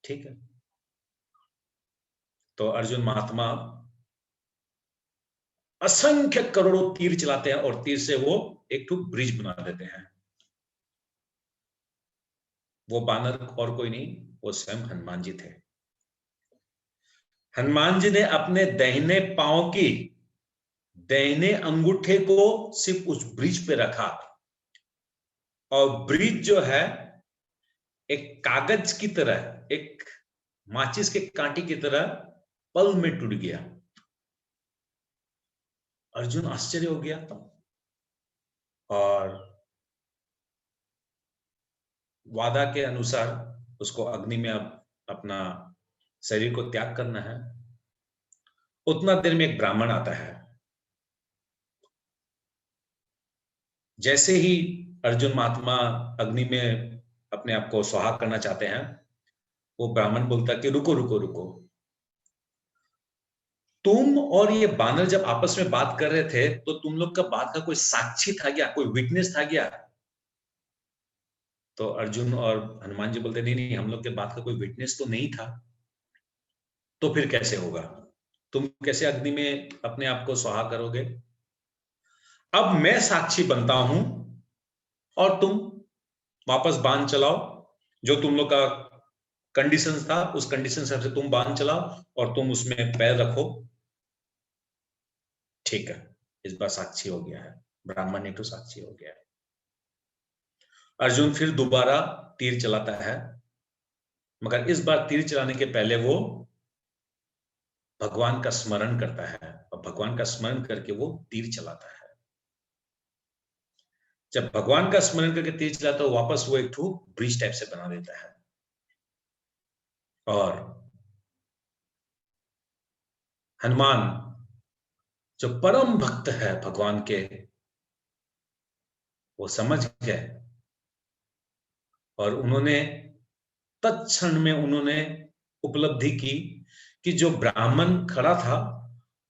ठीक है। तो अर्जुन महात्मा असंख्य करोड़ों तीर चलाते हैं और तीर से वो एक ठो ब्रिज बना देते हैं। वो बानर और कोई नहीं, वो स्वयं हनुमान जी थे। हनुमान जी ने अपने दाहिने पांव की दाहिने अंगूठे को सिर्फ उस ब्रिज पे रखा और ब्रिज जो है एक कागज की तरह, एक माचिस के कांटे की तरह पल में टूट गया। अर्जुन आश्चर्य हो गया और वादा के अनुसार उसको अग्नि में अब अपना शरीर को त्याग करना है। उतना देर में एक ब्राह्मण आता है। जैसे ही अर्जुन महात्मा अग्नि में अपने आप को सुहाग करना चाहते हैं, वो ब्राह्मण बोलता कि रुको रुको रुको, तुम और ये बानर जब आपस में बात कर रहे थे तो तुम लोग का बात का कोई साक्षी था क्या, कोई विटनेस था क्या? तो अर्जुन और हनुमान जी बोलते नहीं नहीं, हम लोग के बात का कोई विटनेस तो नहीं था। तो फिर कैसे होगा? तुम कैसे अग्नि में अपने आप को सुहाग करोगे? अब मैं साक्षी बनता हूं और तुम वापस बाण चलाओ। जो तुम लोग का कंडीशन था उस कंडीशन से तुम बाण चलाओ और तुम उसमें पैर रखो। ठीक है, इस बार साक्षी हो गया है, ब्राह्मण ने तो साक्षी हो गया है। अर्जुन फिर दोबारा तीर चलाता है, मगर इस बार तीर चलाने के पहले वो भगवान का स्मरण करता है और भगवान का स्मरण करके वो तीर चलाता है। जब भगवान का स्मरण करके तीर चलाता है, वापस वो एक ठो ब्रिज टाइप से बना देता है और हनुमान जो परम भक्त है भगवान के, वो समझ गए और उन्होंने तत्क्षण में उन्होंने उपलब्धि की कि जो ब्राह्मण खड़ा था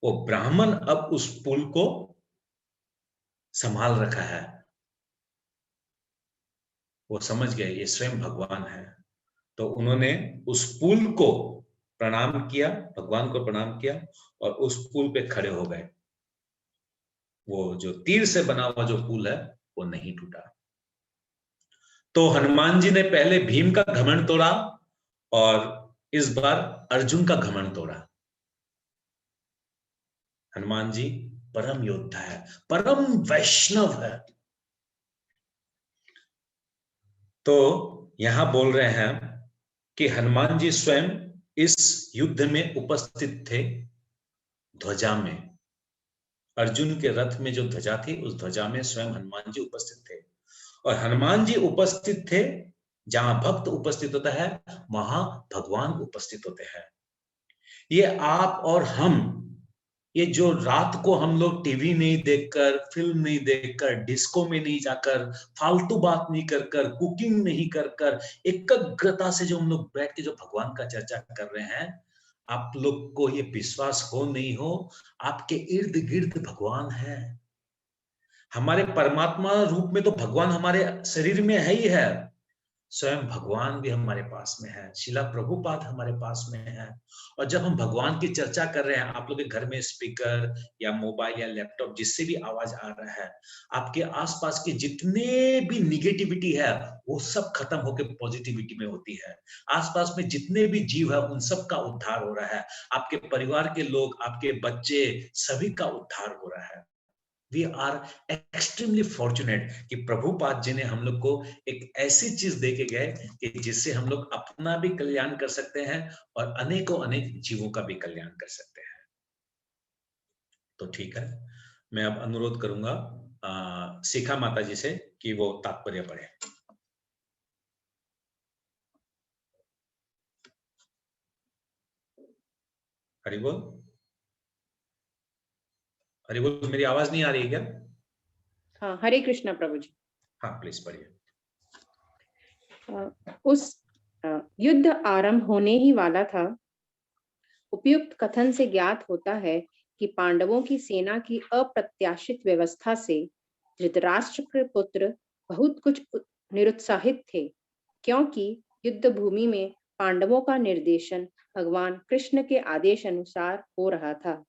वो ब्राह्मण अब उस पुल को संभाल रखा है। वो समझ गए ये स्वयं भगवान है, तो उन्होंने उस पुल को प्रणाम किया, भगवान को प्रणाम किया और उस पुल पे खड़े हो गए। वो जो तीर से बना हुआ जो पुल है वो नहीं टूटा। तो हनुमान जी ने पहले भीम का घमंड तोड़ा और इस बार अर्जुन का घमंड तोड़ा। हनुमान जी परम योद्धा है, परम वैष्णव है। तो यहां बोल रहे हैं कि हनुमान जी स्वयं इस युद्ध में उपस्थित थे, ध्वजा में। अर्जुन के रथ में जो ध्वजा थी उस ध्वजा में स्वयं हनुमान जी उपस्थित थे। और हनुमान जी उपस्थित थे, जहां भक्त उपस्थित होता है वहां भगवान उपस्थित होते हैं। ये आप और हम, ये जो रात को हम लोग टीवी नहीं देखकर, फिल्म नहीं देखकर, डिस्को में नहीं जाकर, फालतू बात नहीं कर कर, कुकिंग नहीं कर कर, एकाग्रता से जो हम लोग बैठ के जो भगवान का चर्चा कर रहे हैं, आप लोग को ये विश्वास हो नहीं हो, आपके इर्द गिर्द भगवान है। हमारे परमात्मा रूप में तो भगवान हमारे शरीर में है ही है, स्वयं भगवान भी हमारे पास में है, शिला प्रभुपाद हमारे पास में है। और जब हम भगवान की चर्चा कर रहे हैं, आप लोग के घर में स्पीकर या मोबाइल या लैपटॉप जिससे भी आवाज आ रहा है, आपके आसपास के जितने भी निगेटिविटी है वो सब खत्म होकर पॉजिटिविटी में होती है। आसपास में जितने भी जीव है उन सब का उद्धार हो रहा है। आपके परिवार के लोग, आपके बच्चे, सभी का उद्धार हो रहा है। We are extremely fortunate कि प्रभुपाद जी ने हम लोग को एक ऐसी चीज दे के गए कि जिससे हम लोग अपना भी कल्याण कर सकते हैं और अनेकों अनेक जीवों का भी कल्याण कर सकते हैं। तो ठीक है, मैं अब अनुरोध करूंगा शिखा माता जी से कि वो तात्पर्य पढ़े। हरि बोल। हरि बोल, मेरी आवाज नहीं आ रही है क्या? हाँ, हरे कृष्णा प्रभु जी। हाँ प्लीज पढ़िए। उस युद्ध आरंभ होने ही वाला था। उपयुक्त कथन से ज्ञात होता है कि पांडवों की सेना की अप्रत्याशित व्यवस्था से धृतराष्ट्र के पुत्र बहुत कुछ निरुत्साहित थे, क्योंकि युद्ध भूमि में पांडवों का निर्देशन भगवान कृष्ण के आदेश अनुसार हो रहा था।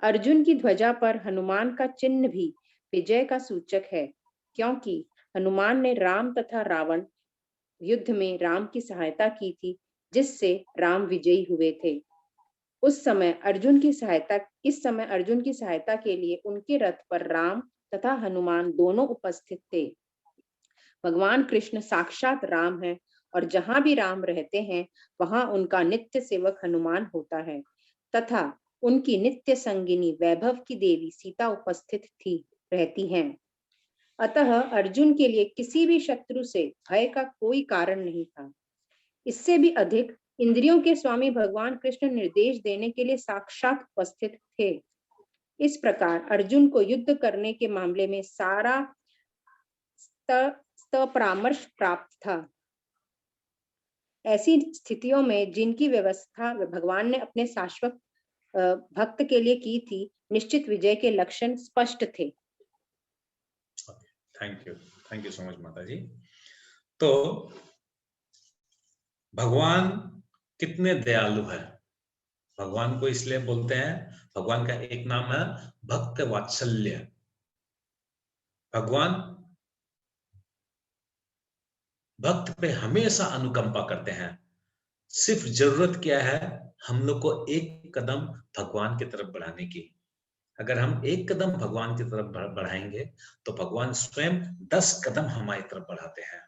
अर्जुन की ध्वजा पर हनुमान का चिन्ह भी विजय का सूचक है, क्योंकि हनुमान ने राम तथा रावण युद्ध में राम की सहायता की थी, जिससे राम विजयी हुए थे। इस समय अर्जुन की सहायता के लिए उनके रथ पर राम तथा हनुमान दोनों उपस्थित थे। भगवान कृष्ण साक्षात राम है और जहां भी राम रहते हैं वहां उनका नित्य सेवक हनुमान होता है तथा उनकी नित्य संगिनी वैभव की देवी सीता उपस्थित रहती हैं। अतः अर्जुन के लिए किसी भी शत्रु से भय का कोई कारण नहीं था। इससे भी अधिक इंद्रियों के स्वामी भगवान कृष्ण निर्देश देने के लिए साक्षात उपस्थित थे। इस प्रकार अर्जुन को युद्ध करने के मामले में सारा परामर्श प्राप्त था। ऐसी स्थितियों में जिनकी व्यवस्था भगवान ने अपने शाश्वत भक्त के लिए की थी, निश्चित विजय के लक्षण स्पष्ट थे। थैंक यू सो मच माता जी। तो भगवान कितने दयालु है, भगवान को इसलिए बोलते हैं, भगवान का एक नाम है भक्त वात्सल्य। भगवान भक्त पे हमेशा अनुकंपा करते हैं। सिर्फ जरूरत क्या है, हम लोग को एक कदम भगवान की तरफ बढ़ाने की। अगर हम एक कदम भगवान की तरफ बढ़ाएंगे तो भगवान स्वयं 10 कदम हमारी तरफ बढ़ाते हैं।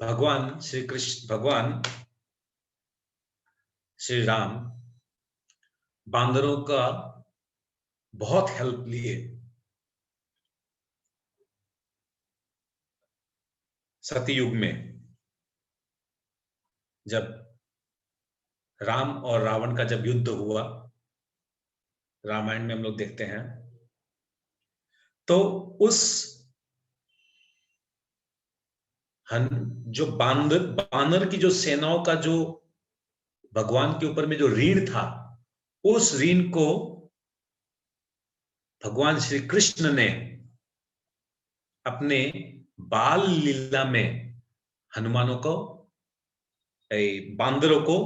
भगवान श्री कृष्ण, भगवान श्री राम बांदरों का बहुत हेल्प लिए। सतयुग में जब राम और रावण का जब युद्ध हुआ, रामायण में हम लोग देखते हैं, तो उस जो बानर की जो सेनाओं का जो भगवान के ऊपर में जो ऋण था, उस ऋण को भगवान श्री कृष्ण ने अपने बाल लीला में हनुमानों को, बांदरों को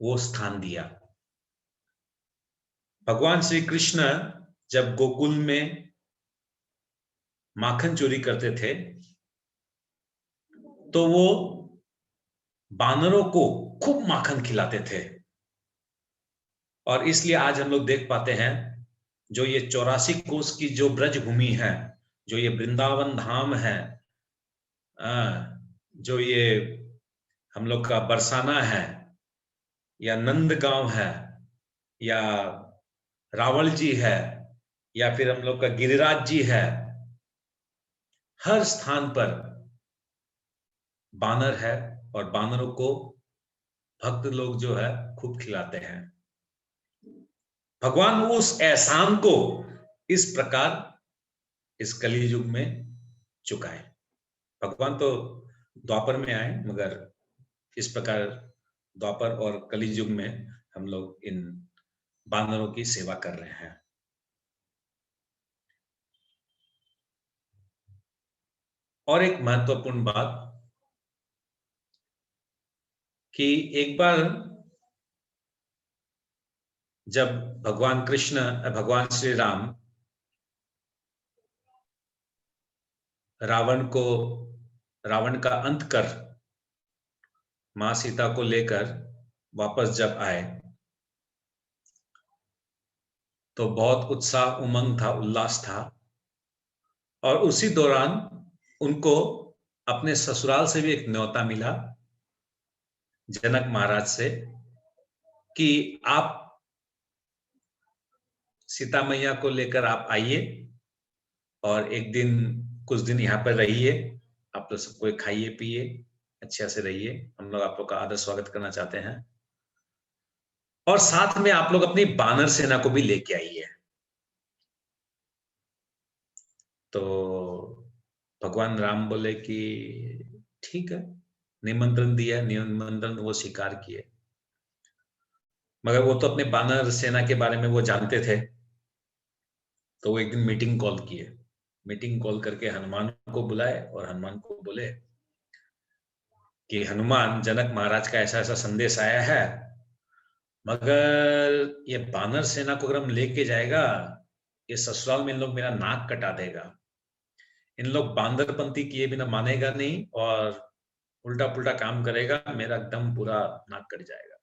वो स्थान दिया। भगवान श्री कृष्ण जब गोकुल में माखन चोरी करते थे तो वो बानरों को खूब माखन खिलाते थे, और इसलिए आज हम लोग देख पाते हैं जो ये 84 कोस की जो ब्रज भूमि है, जो ये वृंदावन धाम है, जो ये हम लोग का बरसाना है, या नंदगांव है, या रावल जी है, या फिर हम लोग का गिरिराज जी है, हर स्थान पर बानर है, और बानरों को भक्त लोग जो है खूब खिलाते हैं। भगवान उस एहसान को इस प्रकार इस कली युग में चुकाए। भगवान तो द्वापर में आए, मगर इस प्रकार द्वापर और कली युग में हम लोग इन बानरों की सेवा कर रहे हैं। और एक महत्वपूर्ण बात कि एक बार जब भगवान श्री राम रावण का अंत कर मां सीता को लेकर वापस जब आए तो बहुत उत्साह, उमंग था, उल्लास था, और उसी दौरान उनको अपने ससुराल से भी एक न्योता मिला जनक महाराज से कि आप सीता मैया को लेकर आप आइए और एक दिन कुछ दिन यहाँ पर रहिए, आप लोग सबको खाइए पिए, अच्छे से रहिए, हम लोग आप लोग का आदर स्वागत करना चाहते हैं, और साथ में आप लोग अपनी बानर सेना को भी लेके आइए। तो भगवान राम बोले कि ठीक है, निमंत्रण दिया, निमंत्रण वो स्वीकार किए, मगर वो तो अपने बानर सेना के बारे में वो जानते थे। तो वो एक दिन मीटिंग कॉल किए, मीटिंग कॉल करके हनुमान को बुलाए और हनुमान को बोले कि हनुमान, जनक महाराज का ऐसा ऐसा संदेश आया है, मगर ये बानर सेना को अगर हम लेके जाएगा, ये ससुराल में इन लोग मेरा नाक कटा देगा, इन लोग बांदरपंथी किए बिना मानेगा नहीं और उल्टा पुल्टा काम करेगा, मेरा एकदम पूरा नाक कट जाएगा।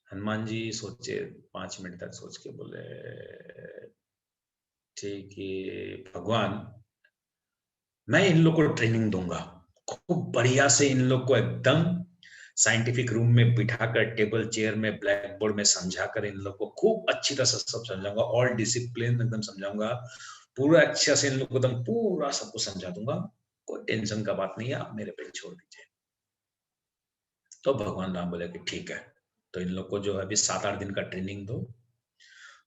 हनुमान जी सोचे, 5 मिनट तक सोच के बोले ठीक है भगवान, मैं इन लोग को ट्रेनिंग दूंगा, खूब बढ़िया से इन लोग को एकदम साइंटिफिक रूम में बिठाकर टेबल चेयर में ब्लैक बोर्ड में समझाकर इन लोग को खूब अच्छी तरह से सब समझाऊंगा, ऑल डिसिप्लिन एकदम समझाऊंगा, पूरा अच्छा से इन लोग को एकदम पूरा सबको समझा दूंगा, कोई टेंशन का बात नहीं है, आप मेरे पे छोड़ दीजिए। तो भगवान राम बोले कि ठीक है, तो इन लोग को जो है अभी 7-8 दिन का ट्रेनिंग दो।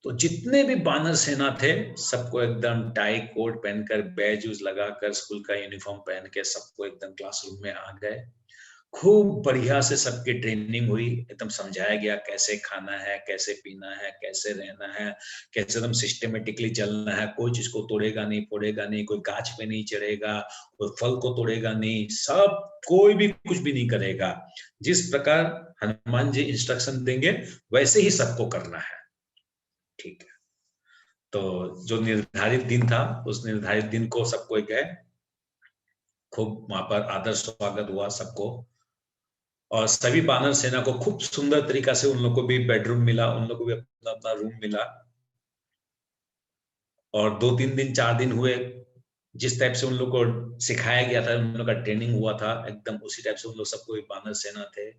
तो जितने भी बानर सेना थे सबको एकदम टाई कोट पहनकर, बैज यूज लगाकर, स्कूल का यूनिफॉर्म पहन के सबको एकदम क्लासरूम में आ गए, खूब बढ़िया से सबकी ट्रेनिंग हुई, एकदम समझाया गया कैसे खाना है, कैसे पीना है, कैसे रहना है, कैसे एकदम सिस्टमेटिकली चलना है, कोई चीज को तोड़ेगा नहीं, फोड़ेगा नहीं, कोई गाछ पे नहीं चढ़ेगा, कोई फल को तोड़ेगा नहीं, सब कोई भी कुछ भी नहीं करेगा, जिस प्रकार हनुमान जी इंस्ट्रक्शन देंगे वैसे ही सबको करना है। ठीक है, तो जो निर्धारित दिन था उस निर्धारित दिन को सबको गए, खूब वहां पर आदर स्वागत हुआ सबको, और सभी बानर सेना को खूब सुंदर तरीका से उन लोग को भी बेडरूम मिला, उन लोग को भी अपना अपना रूम मिला, और 2-3 दिन 4 दिन हुए, जिस टाइप से उन लोग को सिखाया गया था, उन लोग का ट्रेनिंग हुआ था, एकदम उसी टाइप से उन लोग सबको बानर सेना थे,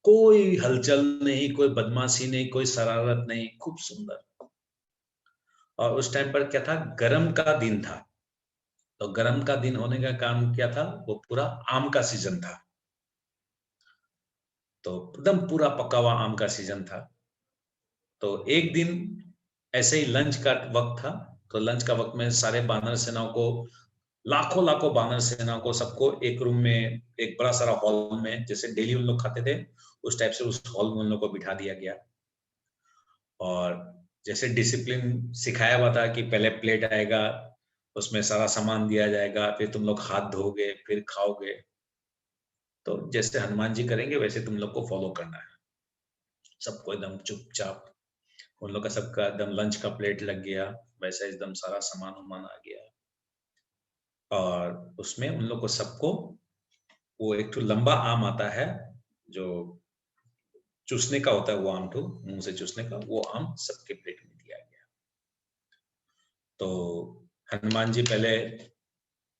कोई हलचल नहीं, कोई बदमाशी नहीं, कोई शरारत नहीं, खूब सुंदर। और उस टाइम पर क्या था, गर्म का दिन था, तो गर्म का दिन होने का कारण क्या था, वो पूरा आम का सीजन था, तो एकदम पूरा पका हुआ आम का सीजन था। तो एक दिन ऐसे ही लंच का वक्त था, तो लंच का वक्त में सारे बानर सेनाओं को, लाखों लाखों बानर सेनाओं को सबको एक रूम में, एक बड़ा सारा हॉल में, जैसे डेली उन लोग खाते थे उस टाइप से उस हॉल में उन लोग को बिठा दिया गया, और जैसे डिसिप्लिन सिखाया हुआ था कि पहले प्लेट आएगा, उसमें सारा सामान दिया जाएगा, फिर तुम लोग हाथ धोगे, फिर खाओगे। तो जैसे हनुमान जी करेंगे वैसे तुम लोग को फॉलो करना है। सबको एकदम चुपचाप, उन लोग का सबका एकदम लंच का प्लेट लग गया, वैसे एकदम सारा सामान उमान आ गया, और उसमें उन लोग को सबको वो एक तो लंबा आम आता है जो चूसने का होता है, वो आम तो मुंह से चूसने का, वो आम सबके प्लेट में दिया गया। तो हनुमान जी पहले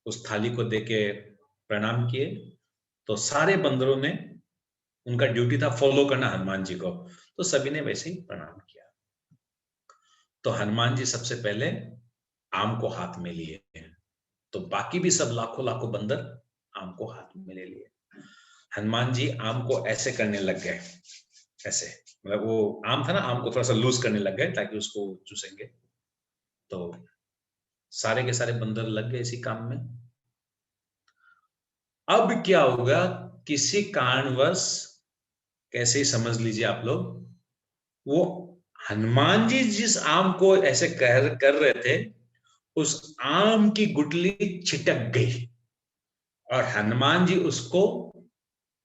उस थाली को देके प्रणाम किए, तो सारे बंदरों ने, उनका ड्यूटी था फॉलो करना हनुमान जी को, तो सभी ने वैसे ही प्रणाम किया। तो हनुमान जी सबसे पहले आम को हाथ में लिए, तो बाकी भी सब लाखों लाखों बंदर आम को हाथ में ले लिए। हनुमान जी आम को ऐसे करने लग गए, ऐसे, मतलब वो आम था ना, आम को थोड़ा सा लूज करने लग गए ताकि उसको चूसेंगे। तो सारे के सारे बंदर लग गए इसी काम में। अब क्या होगा, किसी कारणवश, कैसे ही समझ लीजिए आप लोग, वो हनुमान जी जिस आम को ऐसे कर रहे थे, उस आम की गुठली छिटक गई और हनुमान जी उसको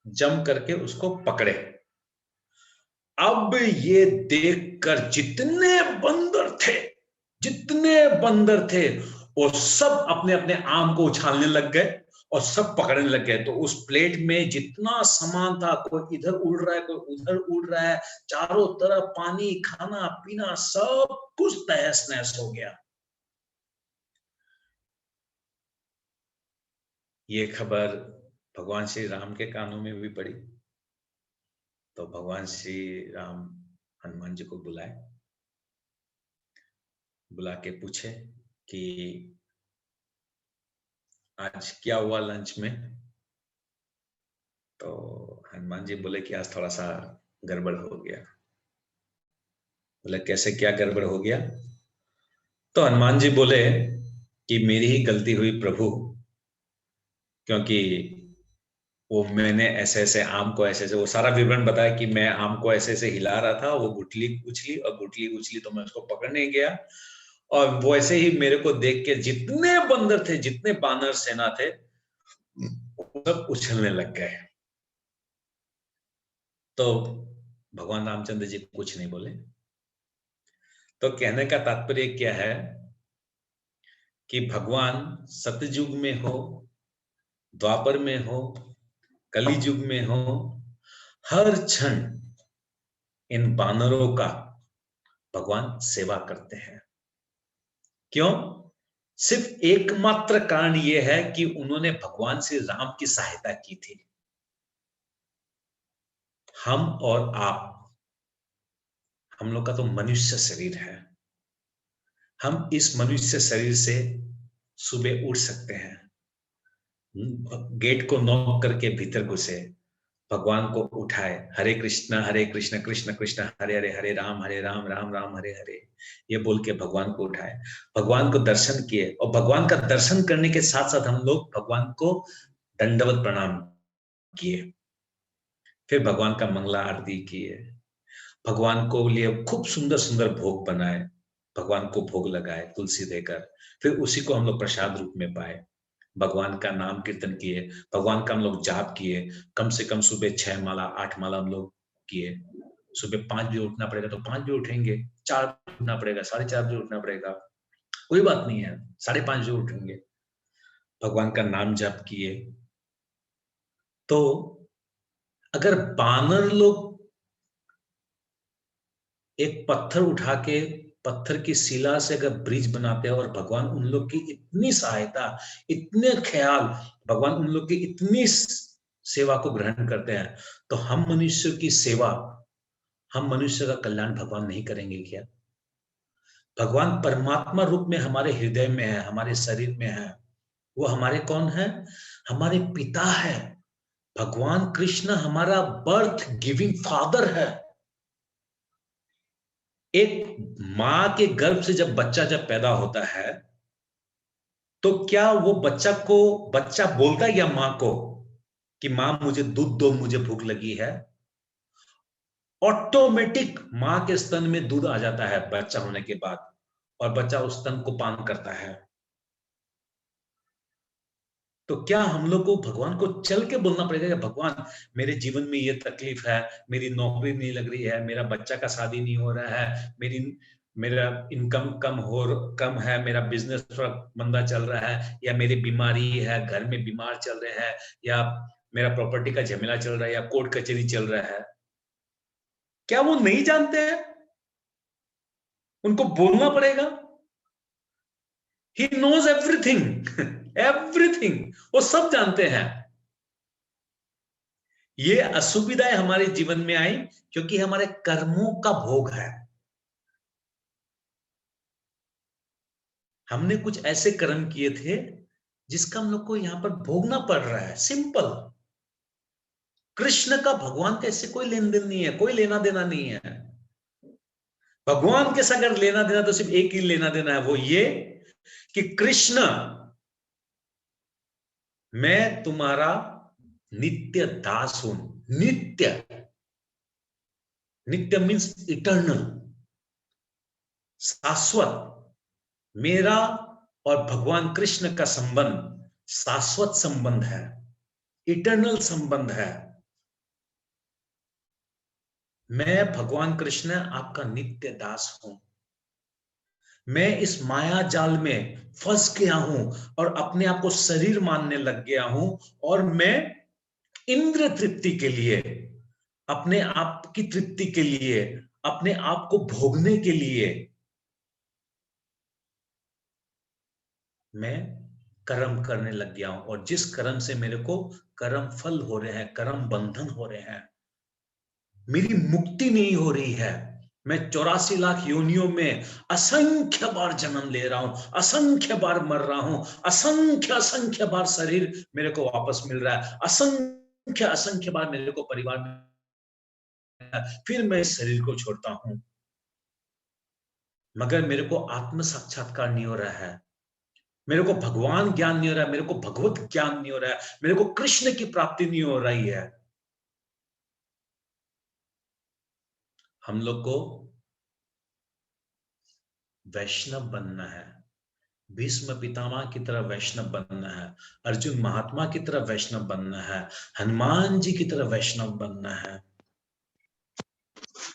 जम करके उसको पकड़े। अब ये देखकर जितने बंदर थे वो सब अपने अपने आम को उछालने लग गए और सब पकड़ने लग गए। तो उस प्लेट में जितना सामान था, कोई इधर उड़ रहा है, कोई उधर उड़ रहा है, चारों तरफ पानी, खाना पीना सब कुछ तहस नहस हो गया। ये खबर भगवान श्री राम के कानों में भी पड़ी। तो भगवान श्री राम हनुमान जी को बुला के पूछे कि आज क्या हुआ लंच में। तो हनुमान जी बोले कि आज थोड़ा सा गड़बड़ हो गया। बोले कैसे, क्या गड़बड़ हो गया? तो हनुमान जी बोले कि मेरी ही गलती हुई प्रभु, क्योंकि वो मैंने ऐसे ऐसे आम को ऐसे ऐसे, वो सारा विवरण बताया कि मैं आम को ऐसे ऐसे हिला रहा था, वो गुठली उछली तो मैं उसको पकड़ने गया, और वो ऐसे ही मेरे को देख के जितने बंदर थे, जितने बानर सेना थे, सब उछलने लग गए। तो भगवान रामचंद्र जी कुछ नहीं बोले। तो कहने का तात्पर्य क्या है कि भगवान सतयुग में हो, द्वापर में हो, कली युग में हो, हर क्षण इन बानरों का भगवान सेवा करते हैं। क्यों? सिर्फ एकमात्र कारण यह है कि उन्होंने भगवान श्री राम की सहायता की थी। हम और आप, हम लोग का तो मनुष्य शरीर है। हम इस मनुष्य शरीर से सुबह उठ सकते हैं, गेट को नॉक करके भीतर घुसे, भगवान को उठाए, हरे कृष्ण कृष्ण कृष्ण हरे हरे, हरे राम राम राम हरे हरे, ये बोल के भगवान को उठाए, भगवान को दर्शन किए, और भगवान का दर्शन करने के साथ साथ हम लोग भगवान को दंडवत प्रणाम किए, फिर भगवान का मंगला आरती किए, भगवान को लिए खूब सुंदर सुंदर भोग बनाए, भगवान को भोग लगाए तुलसी देकर, फिर उसी को हम लोग प्रसाद रूप में पाए, भगवान का नाम कीर्तन किए, भगवान का हम लोग जाप किए, कम से कम सुबह 6 माला 8 माला हम लोग किए। सुबह 5 बजे उठना पड़ेगा तो 5 बजे उठेंगे, 4 बजे उठना पड़ेगा, 4:30 बजे उठना पड़ेगा, कोई बात नहीं है, 5:30 बजे उठेंगे, भगवान का नाम जाप किए। तो अगर बानर लोग एक पत्थर उठा के, पत्थर की शिला से अगर ब्रिज बनाते हैं, और भगवान उन लोग की इतनी सहायता, इतने ख्याल, भगवान उन लोग की इतनी सेवा को ग्रहण करते हैं, तो हम मनुष्य की सेवा, हम मनुष्य का कल्याण भगवान नहीं करेंगे क्या? भगवान परमात्मा रूप में हमारे हृदय में है, हमारे शरीर में है। वो हमारे कौन है? हमारे पिता है। भगवान कृष्ण हमारा बर्थ गिविंग फादर है। एक मां के गर्भ से जब बच्चा पैदा होता है, तो क्या वो बच्चा बोलता है या मां को, कि मां मुझे दूध दो, मुझे भूख लगी है? ऑटोमेटिक मां के स्तन में दूध आ जाता है बच्चा होने के बाद, और बच्चा उस स्तन को पान करता है। तो क्या हम लोग को भगवान को चल के बोलना पड़ेगा कि भगवान मेरे जीवन में ये तकलीफ है, मेरी नौकरी नहीं लग रही है, मेरा बच्चा का शादी नहीं हो रहा है, मेरा इनकम कम है, मेरा बिजनेस थोड़ा मंदा चल रहा है, या मेरी बीमारी है, घर में बीमार चल रहे हैं, या मेरा प्रॉपर्टी का झमेला चल रहा है, या कोर्ट कचहरी चल रहा है? क्या वो नहीं जानते हैं? उनको बोलना पड़ेगा। He knows everything, everything, वो सब जानते हैं। ये असुविधाएं हमारे जीवन में आई क्योंकि हमारे कर्मों का भोग है। हमने कुछ ऐसे कर्म किए थे जिसका हम लोग को यहां पर भोगना पड़ रहा है। सिंपल। कृष्ण का भगवान का इससे कोई लेन देन नहीं है, कोई लेना देना नहीं है। भगवान के साथ अगर लेना देना तो सिर्फ एक ही लेना देना है, वो ये कि कृष्ण मैं तुम्हारा नित्य दास हूं। नित्य, नित्य मीन्स इटर्नल, शाश्वत। मेरा और भगवान कृष्ण का संबंध शाश्वत संबंध है, इटर्नल संबंध है। मैं भगवान कृष्ण आपका नित्य दास हूं। मैं इस माया जाल में फंस गया हूं और अपने आप को शरीर मानने लग गया हूं, और मैं इंद्र तृप्ति के लिए, अपने आप की तृप्ति के लिए, अपने आप को भोगने के लिए मैं कर्म करने लग गया हूं। और जिस कर्म से मेरे को कर्म फल हो रहे हैं, कर्म बंधन हो रहे हैं, मेरी मुक्ति नहीं हो रही है। मैं 84 लाख योनियों में असंख्य बार जन्म ले रहा हूं, असंख्य बार मर रहा हूं, असंख्य बार शरीर मेरे को वापस मिल रहा है, असंख्य बार मेरे को परिवार में, फिर मैं इस शरीर को छोड़ता हूं, मगर मेरे को आत्म साक्षात्कार नहीं हो रहा है, मेरे को भगवान ज्ञान नहीं हो रहा है, मेरे को भगवत ज्ञान नहीं हो रहा है, मेरे को कृष्ण की प्राप्ति नहीं हो रही है। हम लोग को वैष्णव बनना है, भीष्म पितामह की तरह वैष्णव बनना है, अर्जुन महात्मा की तरह वैष्णव बनना है, हनुमान जी की तरह वैष्णव बनना है।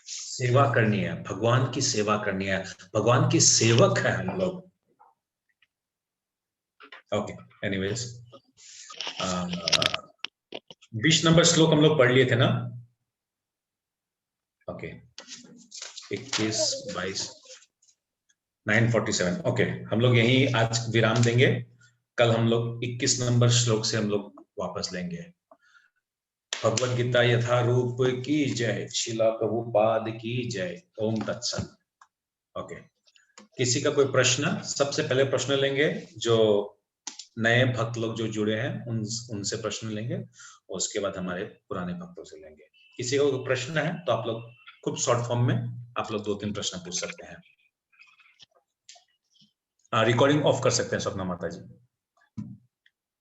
सेवा करनी है, भगवान की सेवा करनी है, भगवान की सेवक है हम लोग। ओके, एनीवेज 20 नंबर श्लोक हम लोग पढ़ लिए थे ना? ओके, 21, 22, 947। ओके, हम लोग यहीं आज विराम देंगे। कल हम लोग 21 नंबर श्लोक से हम लोग वापस लेंगे। भगवद गीता यथारूप की जय, शिला प्रभुपाद की जय। ओम तत्सत। ओके, किसी का कोई प्रश्न? सबसे पहले प्रश्न लेंगे जो नए भक्त लोग जो जुड़े हैं उनसे प्रश्न लेंगे, और उसके बाद हमारे पुराने भक्तों से लेंगे। किसी को प्रश्न है तो आप लोग खूब शॉर्ट फॉर्म में आप लोग 2-3 प्रश्न पूछ सकते हैं। रिकॉर्डिंग ऑफ कर सकते हैं स्वप्ना माता जी।